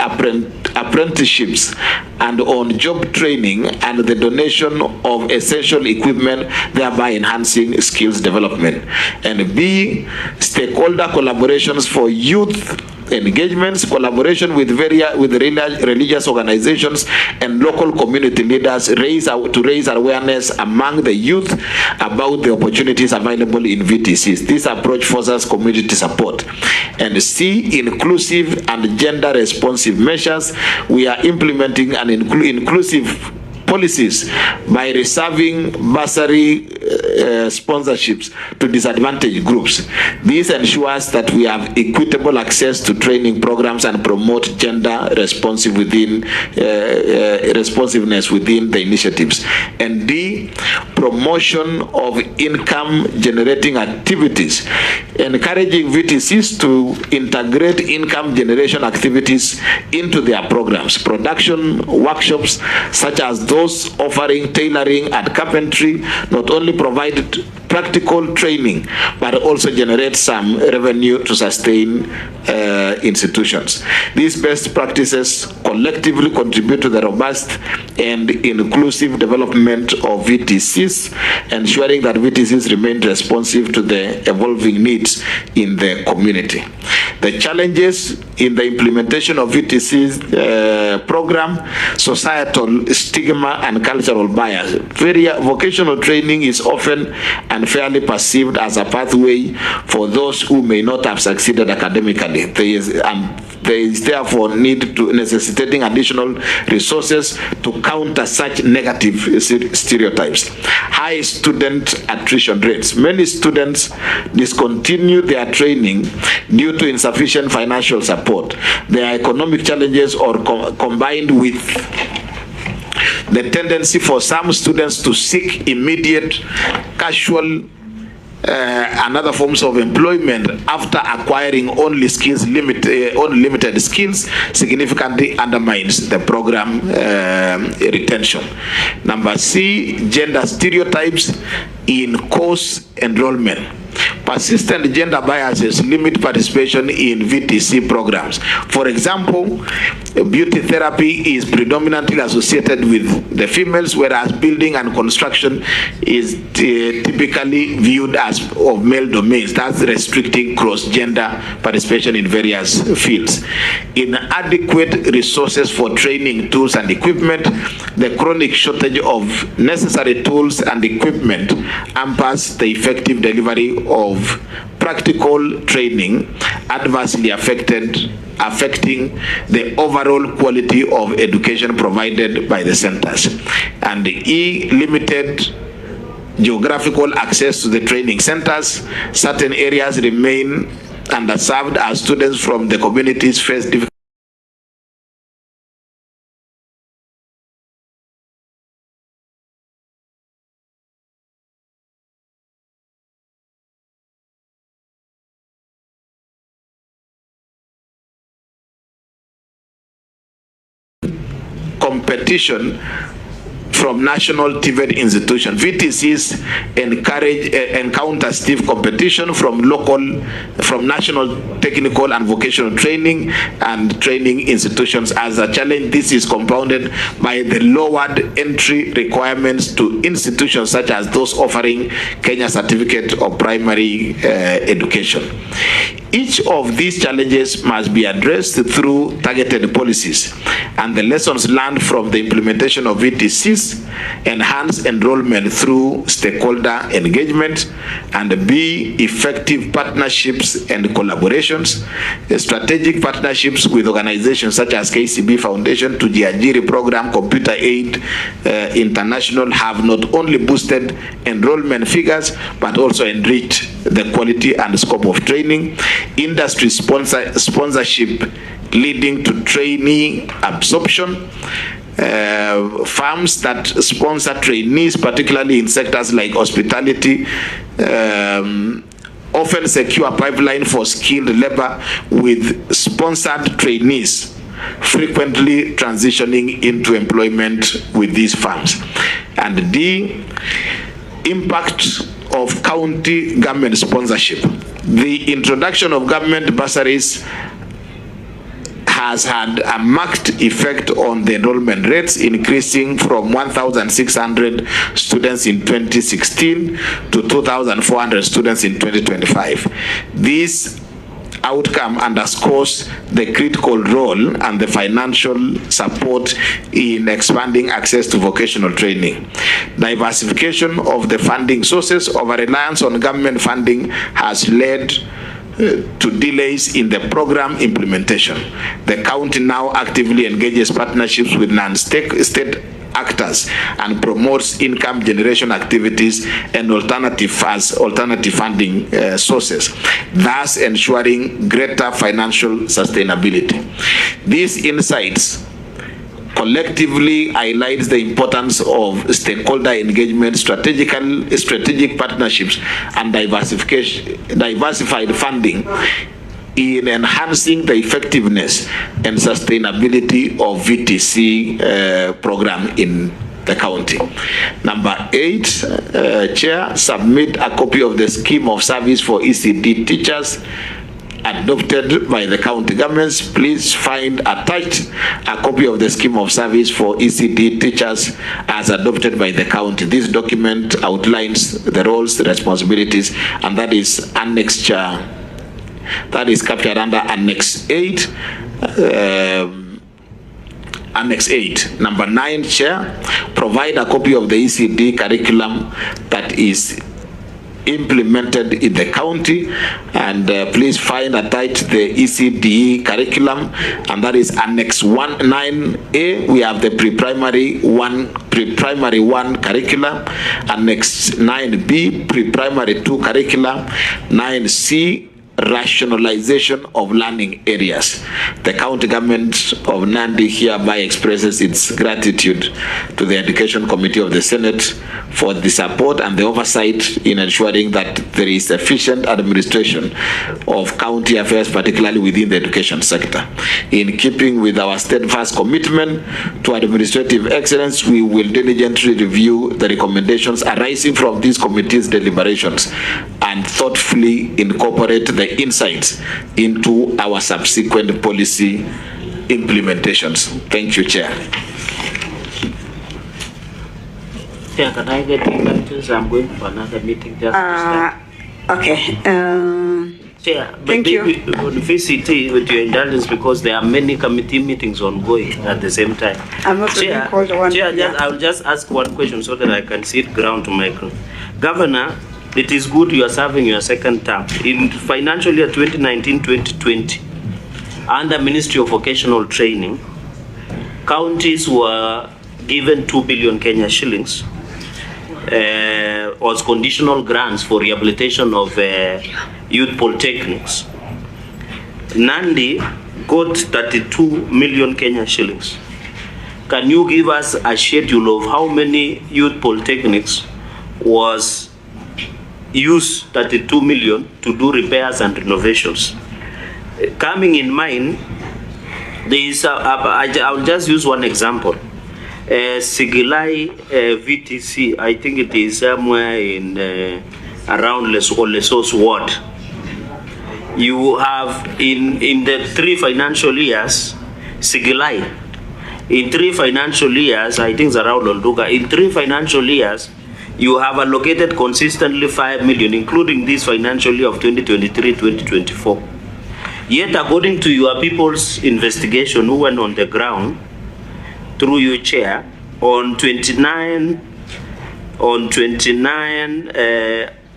apprenticeships and on-job training and the donation of essential equipment, thereby enhancing skills development. And B, stakeholder collaborations for youth engagements, collaboration with religious organizations and local community leaders to raise awareness among the youth about the opportunities available in VTCs. This approach fosters community support. And C, inclusive and gender responsive measures. We are implementing an inclusive policies by reserving bursary sponsorships to disadvantaged groups. This ensures that we have equitable access to training programs and promote gender responsiveness within the initiatives. And D, promotion of income generating activities, encouraging VTCs to integrate income generation activities into their programs. Production workshops such as those offering tailoring and carpentry not only provide practical training but also generate some revenue to sustain institutions. These best practices collectively contribute to the robust and inclusive development of VTCs, ensuring that VTCs remain responsive to the evolving needs in the community. The challenges in the implementation of VTCs program, societal stigma and cultural bias. Vocational training is often unfairly perceived as a pathway for those who may not have succeeded academically. There is therefore need to necessitating additional resources to counter such negative stereotypes. High student attrition rates. Many students discontinue their training due to insufficient financial support. Their economic challenges or combined with the tendency for some students to seek immediate, casual, and other forms of employment after acquiring only limited skills significantly undermines the program retention. Number C, gender stereotypes in course enrollment. Persistent gender biases limit participation in VTC programs. For example, beauty therapy is predominantly associated with the females, whereas building and construction is typically viewed as of male domains, thus restricting cross-gender participation in various fields. Inadequate resources for training tools and equipment. The chronic shortage of necessary tools and equipment hampers the effective delivery of practical training, adversely affecting the overall quality of education provided by the centers. And E, limited geographical access to the training centers. Certain areas remain underserved as students from the communities face difficulties competition from national TVET institutions. VTCs encounter stiff competition from national technical and vocational training and training institutions. As a challenge, this is compounded by the lowered entry requirements to institutions such as those offering Kenya Certificate of Primary Education. Each of these challenges must be addressed through targeted policies, and the lessons learned from the implementation of VTCs enhance enrollment through stakeholder engagement, and B, effective partnerships and collaborations. Strategic partnerships with organizations such as KCB Foundation, to Jiajiri Program, Computer Aid International have not only boosted enrollment figures but also enriched the quality and scope of training. Industry sponsorship leading to trainee absorption. Firms that sponsor trainees, particularly in sectors like hospitality, often secure a pipeline for skilled labor with sponsored trainees, frequently transitioning into employment with these firms. And D, impact of county government sponsorship. The introduction of government bursaries has had a marked effect on the enrollment rates, increasing from 1,600 students in 2016 to 2,400 students in 2025. This outcome underscores the critical role and the financial support in expanding access to vocational training. Diversification of the funding sources, over-reliance on government funding has led to delays in the program implementation. The county now actively engages partnerships with non-state actors and promotes income generation activities and alternative funding sources, thus ensuring greater financial sustainability. These insights collectively highlights the importance of stakeholder engagement, strategic partnerships, and diversified funding in enhancing the effectiveness and sustainability of VTC program in the county. Number 8, Chair, submit a copy of the scheme of service for ECD teachers adopted by the county governments. Please find attached a copy of the scheme of service for ECD teachers as adopted by the county. This document outlines the roles, the responsibilities, and that is Annex that is captured under Annex 8. Annex 8. Number 9, Chair, provide a copy of the ECD curriculum that is implemented in the county, and please find attached the ECD curriculum, and that is Annex 9A. We have the pre-primary 1 curriculum, Annex 9B pre-primary 2 curriculum, 9C rationalization of learning areas. The county government of Nandi hereby expresses its gratitude to the Education Committee of the Senate for the support and the oversight in ensuring that there is efficient administration of county affairs, particularly within the education sector. In keeping with our steadfast commitment to administrative excellence, we will diligently review the recommendations arising from these committees' deliberations and thoughtfully incorporate the insights into our subsequent policy implementations. Thank you, Chair. Chair, can I get indulgence? I'm going for another meeting just okay. Chair, but thank you. On VCT, with your indulgence, because there are many committee meetings ongoing at the same time. I'm not Chair, called one. Chair, I will just ask one question so that I can sit ground to micro. Governor, it is good you are serving your second term. In financial year 2019-2020, under Ministry of Vocational Training, counties were given 2 billion Kenya shillings as conditional grants for rehabilitation of youth polytechnics. Nandi got 32 million Kenya shillings. Can you give us a schedule of how many youth polytechnics was use 32 million to do repairs and renovations? Coming in mind, there is I'll just use one example. Sigilai VTC, I think it is somewhere in around Lesos ward. You have in the 3 financial years, Sigilai, in 3 financial years, I think it's around Olduga, in 3 financial years, you have allocated consistently 5 million, including this financial year of 2023-2024. Yet, according to your people's investigation who went on the ground, through your chair, on 29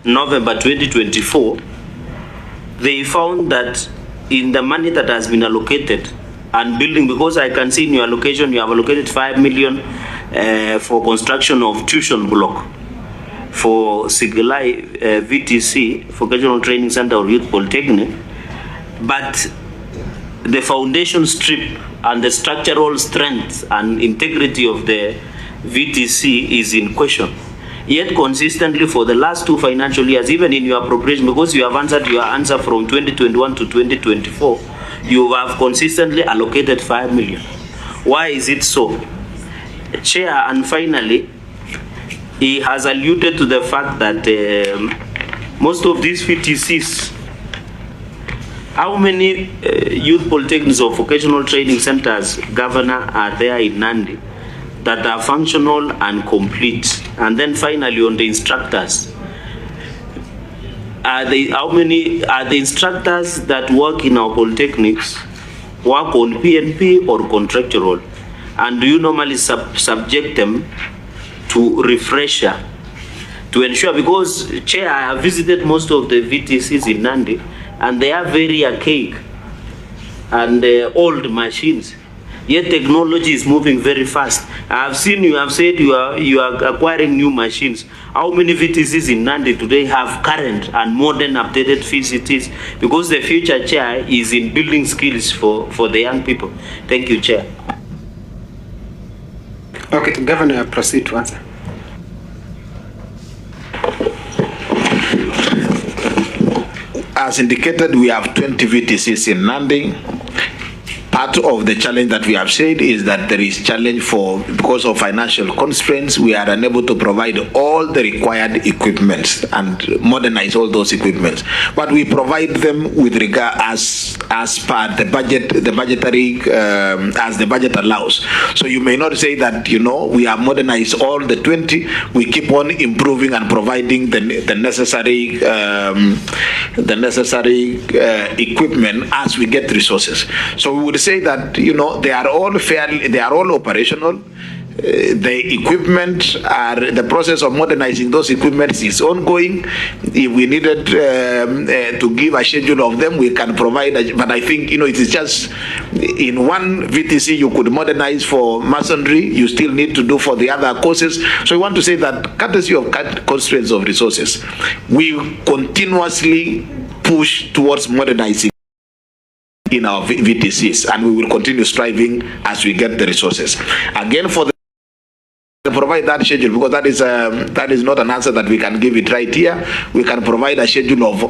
November 2024, they found that in the money that has been allocated and building, because I can see in your allocation, you have allocated 5 million for construction of tuition block for Sigilai VTC, Vocational Training Center or Youth Polytechnic, but the foundation strip and the structural strength and integrity of the VTC is in question. Yet consistently for the last 2 financial years, even in your appropriation, because you have answered your answer from 2021 to 2024, you have consistently allocated 5 million. Why is it so? Chair, and finally, he has alluded to the fact that most of these VTCs How many youth polytechnics or vocational training centers, Governor, are there in Nandi that are functional and complete? And then finally on the instructors, how many are the instructors that work in our polytechnics work on PNP or contractual? And do you normally subject them to refresher to ensure, because Chair, I have visited most of the VTCs in Nandi and they are very archaic and old machines. Yet technology is moving very fast. I have seen you have said you are acquiring new machines. How many VTCs in Nandi today have current and modern updated VCTs? Because the future, Chair, is in building skills for the young people. Thank you, Chair. Okay, Governor, proceed to answer. As indicated, we have 20 VTCs in Nandi. Part of the challenge that we have said is that there is challenge because of financial constraints, we are unable to provide all the required equipment and modernize all those equipments. But we provide them with regard as per the budget, the budgetary, as the budget allows. So you may not say that, you know, we have modernized all the 20. We keep on improving and providing the necessary equipment as we get resources. So we would say that, you know, they are all operational. The equipment the process of modernizing those equipments is ongoing. If we needed to give a schedule of them, we can provide, but I think, you know, it is just in one VTC you could modernize for masonry, you still need to do for the other courses. So we want to say that courtesy of constraints of resources, we continuously push towards modernizing in our VTCs, and we will continue striving as we get the resources. Again, for the provide that schedule, because that is not an answer that we can give it right here. We can provide a schedule of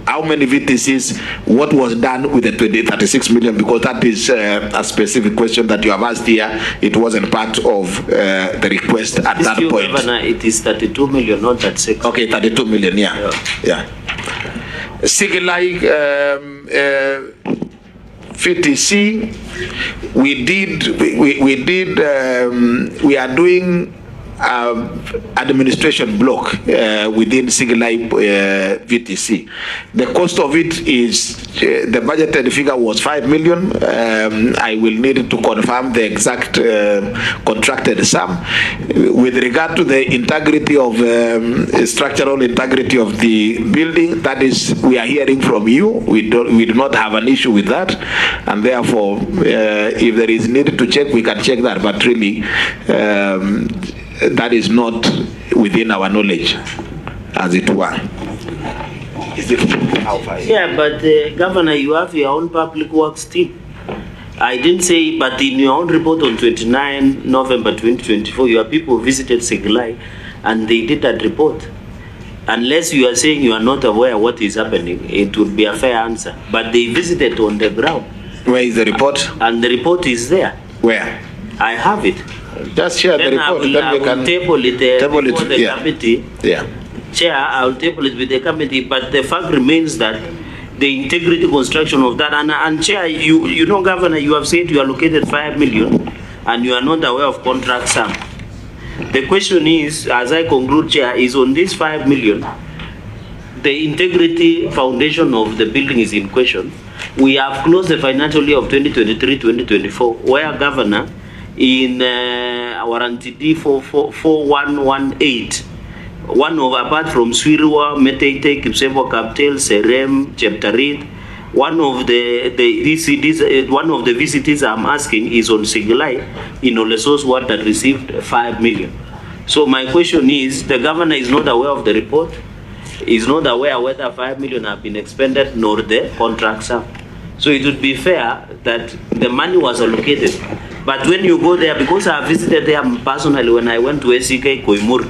how many VTCs, what was done with the 36 million, because that is a specific question that you have asked here. It wasn't part of the request at that point. Governor, it is 32 million, not 36. Okay, 32 million, yeah. Sigilai VTC, we are doing administration block within single life VTC. The cost of it is, the budgeted figure was 5 million. I will need to confirm the exact contracted sum. With regard to the integrity of structural integrity of the building, that is, we are hearing from you. We do not have an issue with that, and therefore, if there is need to check, we can check that. But really, that is not within our knowledge, as it were. Yeah, but Governor, you have your own public works team. I didn't say, but in your own report on 29 November 2024, your people visited Seglai and they did that report. Unless you are saying you are not aware what is happening, it would be a fair answer. But they visited on the ground. Where is the report? And the report is there. Where? I have it. Just share the report. Then we can table it before the committee. Yeah. Chair, I will table it with the committee, but the fact remains that the integrity construction of that, and Chair, you know, Governor, you have said you allocated 5 million and you are not aware of contract sum. The question is, as I conclude, Chair, is on this 5 million, the integrity foundation of the building is in question. We have closed the financial year of 2023-2024, where, Governor, in our NTD 4118, one of, apart from Swirwa, Metete, Kipsevo, Kaptel, Serem, Cheptarit, one of the ECDs, one of the VCTs I'm asking is on Sigilai in Olesos Ward that received 5 million. So my question is, the Governor is not aware of the report, is not aware whether 5 million have been expended, nor the contract sum. So it would be fair that the money was allocated. But when you go there, because I visited there personally when I went to SCK Koimur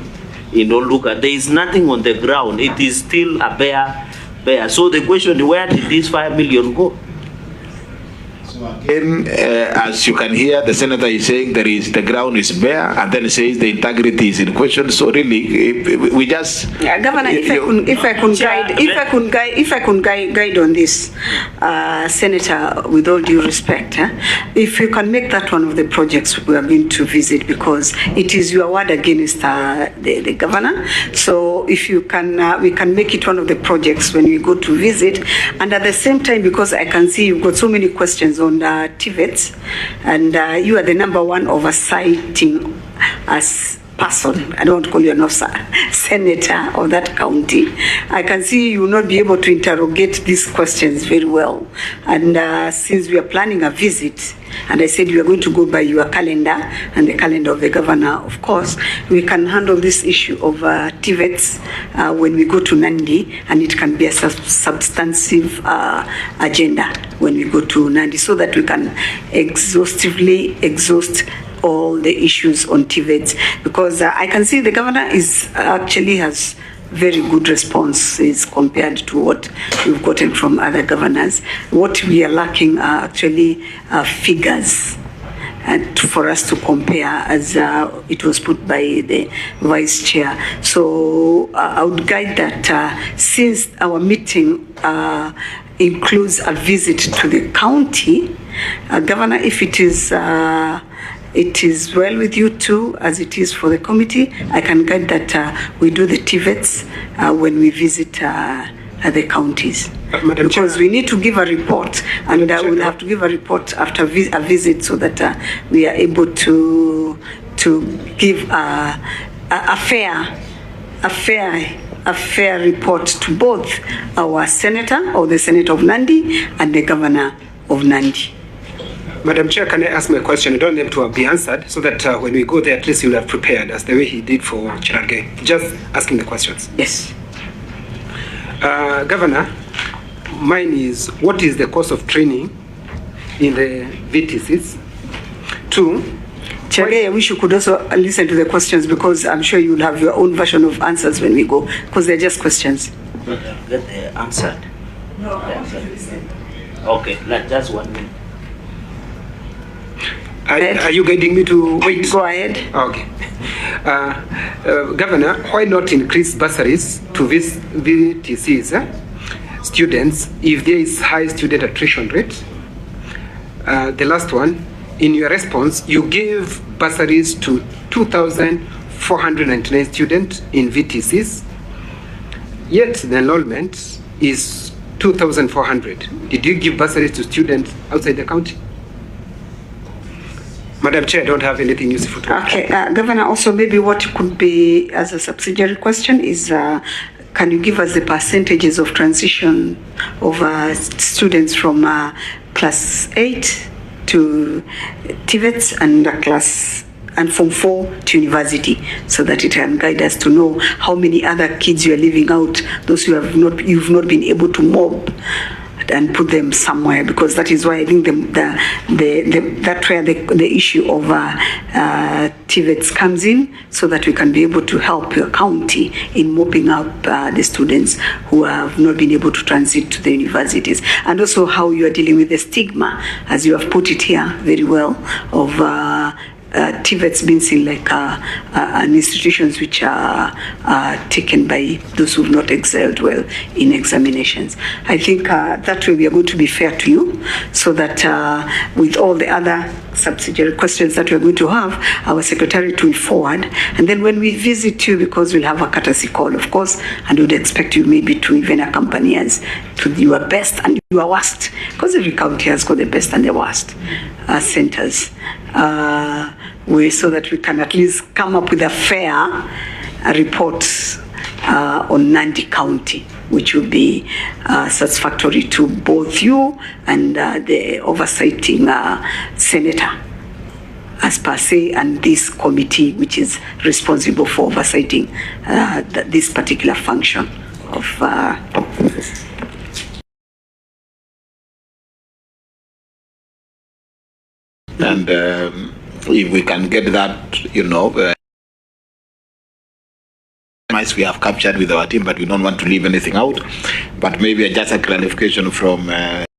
in Oluka, there is nothing on the ground. It is still a bare. So the question is, where did this 5 million go? Again, as you can hear, the senator is saying the ground is bare, and then says the integrity is in question. So really, we just Governor, if I can guide on this, Senator, with all due respect, if you can make that one of the projects we are going to visit, because it is your word against the governor. So if you can, we can make it one of the projects when we go to visit, and at the same time, because I can see you've got so many questions on TVETs, and you are the #1 oversighting as person, I don't want to call you an officer, senator of that county. I can see you will not be able to interrogate these questions very well. And since we are planning a visit, and I said we are going to go by your calendar and the calendar of the governor, of course, we can handle this issue of TVETs when we go to Nandi, and it can be a substantive agenda when we go to Nandi, so that we can exhaustively exhaust all the issues on TVETs, because I can see the governor is actually has very good responses compared to what we've gotten from other governors. What we are lacking are actually figures and for us to compare, as it was put by the vice chair. So I would guide that since our meeting includes a visit to the county, Governor, if it is well with you too, as it is for the committee, I can guide that we do the TVETs when we visit the counties. Because we need to give a report, and we'll have to give a report after a visit, so that we are able to give a fair report to both our senator, or the senator of Nandi, and the governor of Nandi. Madam Chair, can I ask my question? I don't need to be answered, so that when we go there, at least you'll have prepared, as the way he did for Chirage. Just asking the questions. Yes. Governor, mine is, what is the cost of training in the VTCs? 2, Chirage, I wish you could also listen to the questions, because I'm sure you'll have your own version of answers when we go, because they're just questions. Get the answered. No, I want to listen. Okay, just 1 minute. Are you guiding me to wait? Go ahead. Okay. Governor, why not increase bursaries to these VTCs students if there is high student attrition rate? The last one, in your response, you gave bursaries to 2,499 students in VTCs, yet the enrollment is 2,400. Did you give bursaries to students outside the county? Madam Chair, I don't have anything useful to add. Okay, Governor, also maybe what could be as a subsidiary question is, can you give us the percentages of transition of students from class 8 to TVETs and from 4 to university, so that it can guide us to know how many other kids you are leaving out, those who you've not been able to mob and put them somewhere, because that is why I think that's where the issue of TVETs comes in, so that we can be able to help your county in mopping up the students who have not been able to transit to the universities, and also how you are dealing with the stigma, as you have put it here very well, of TVETs being seen like an institutions which are taken by those who have not excelled well in examinations. I think that way we are going to be fair to you, so that with all the other subsidiary questions that we're going to have, our secretariat will forward, and then when we visit you, because we'll have a courtesy call, of course, and we'd expect you maybe to even accompany us to your best and your worst, because every county has got the best and the worst centers. So that we can at least come up with a fair report on Nandi County, which will be satisfactory to both you and the oversighting senator, as per se, and this committee, which is responsible for oversighting this particular function of and if we can get that, we have captured with our team, but we don't want to leave anything out. But maybe just a clarification from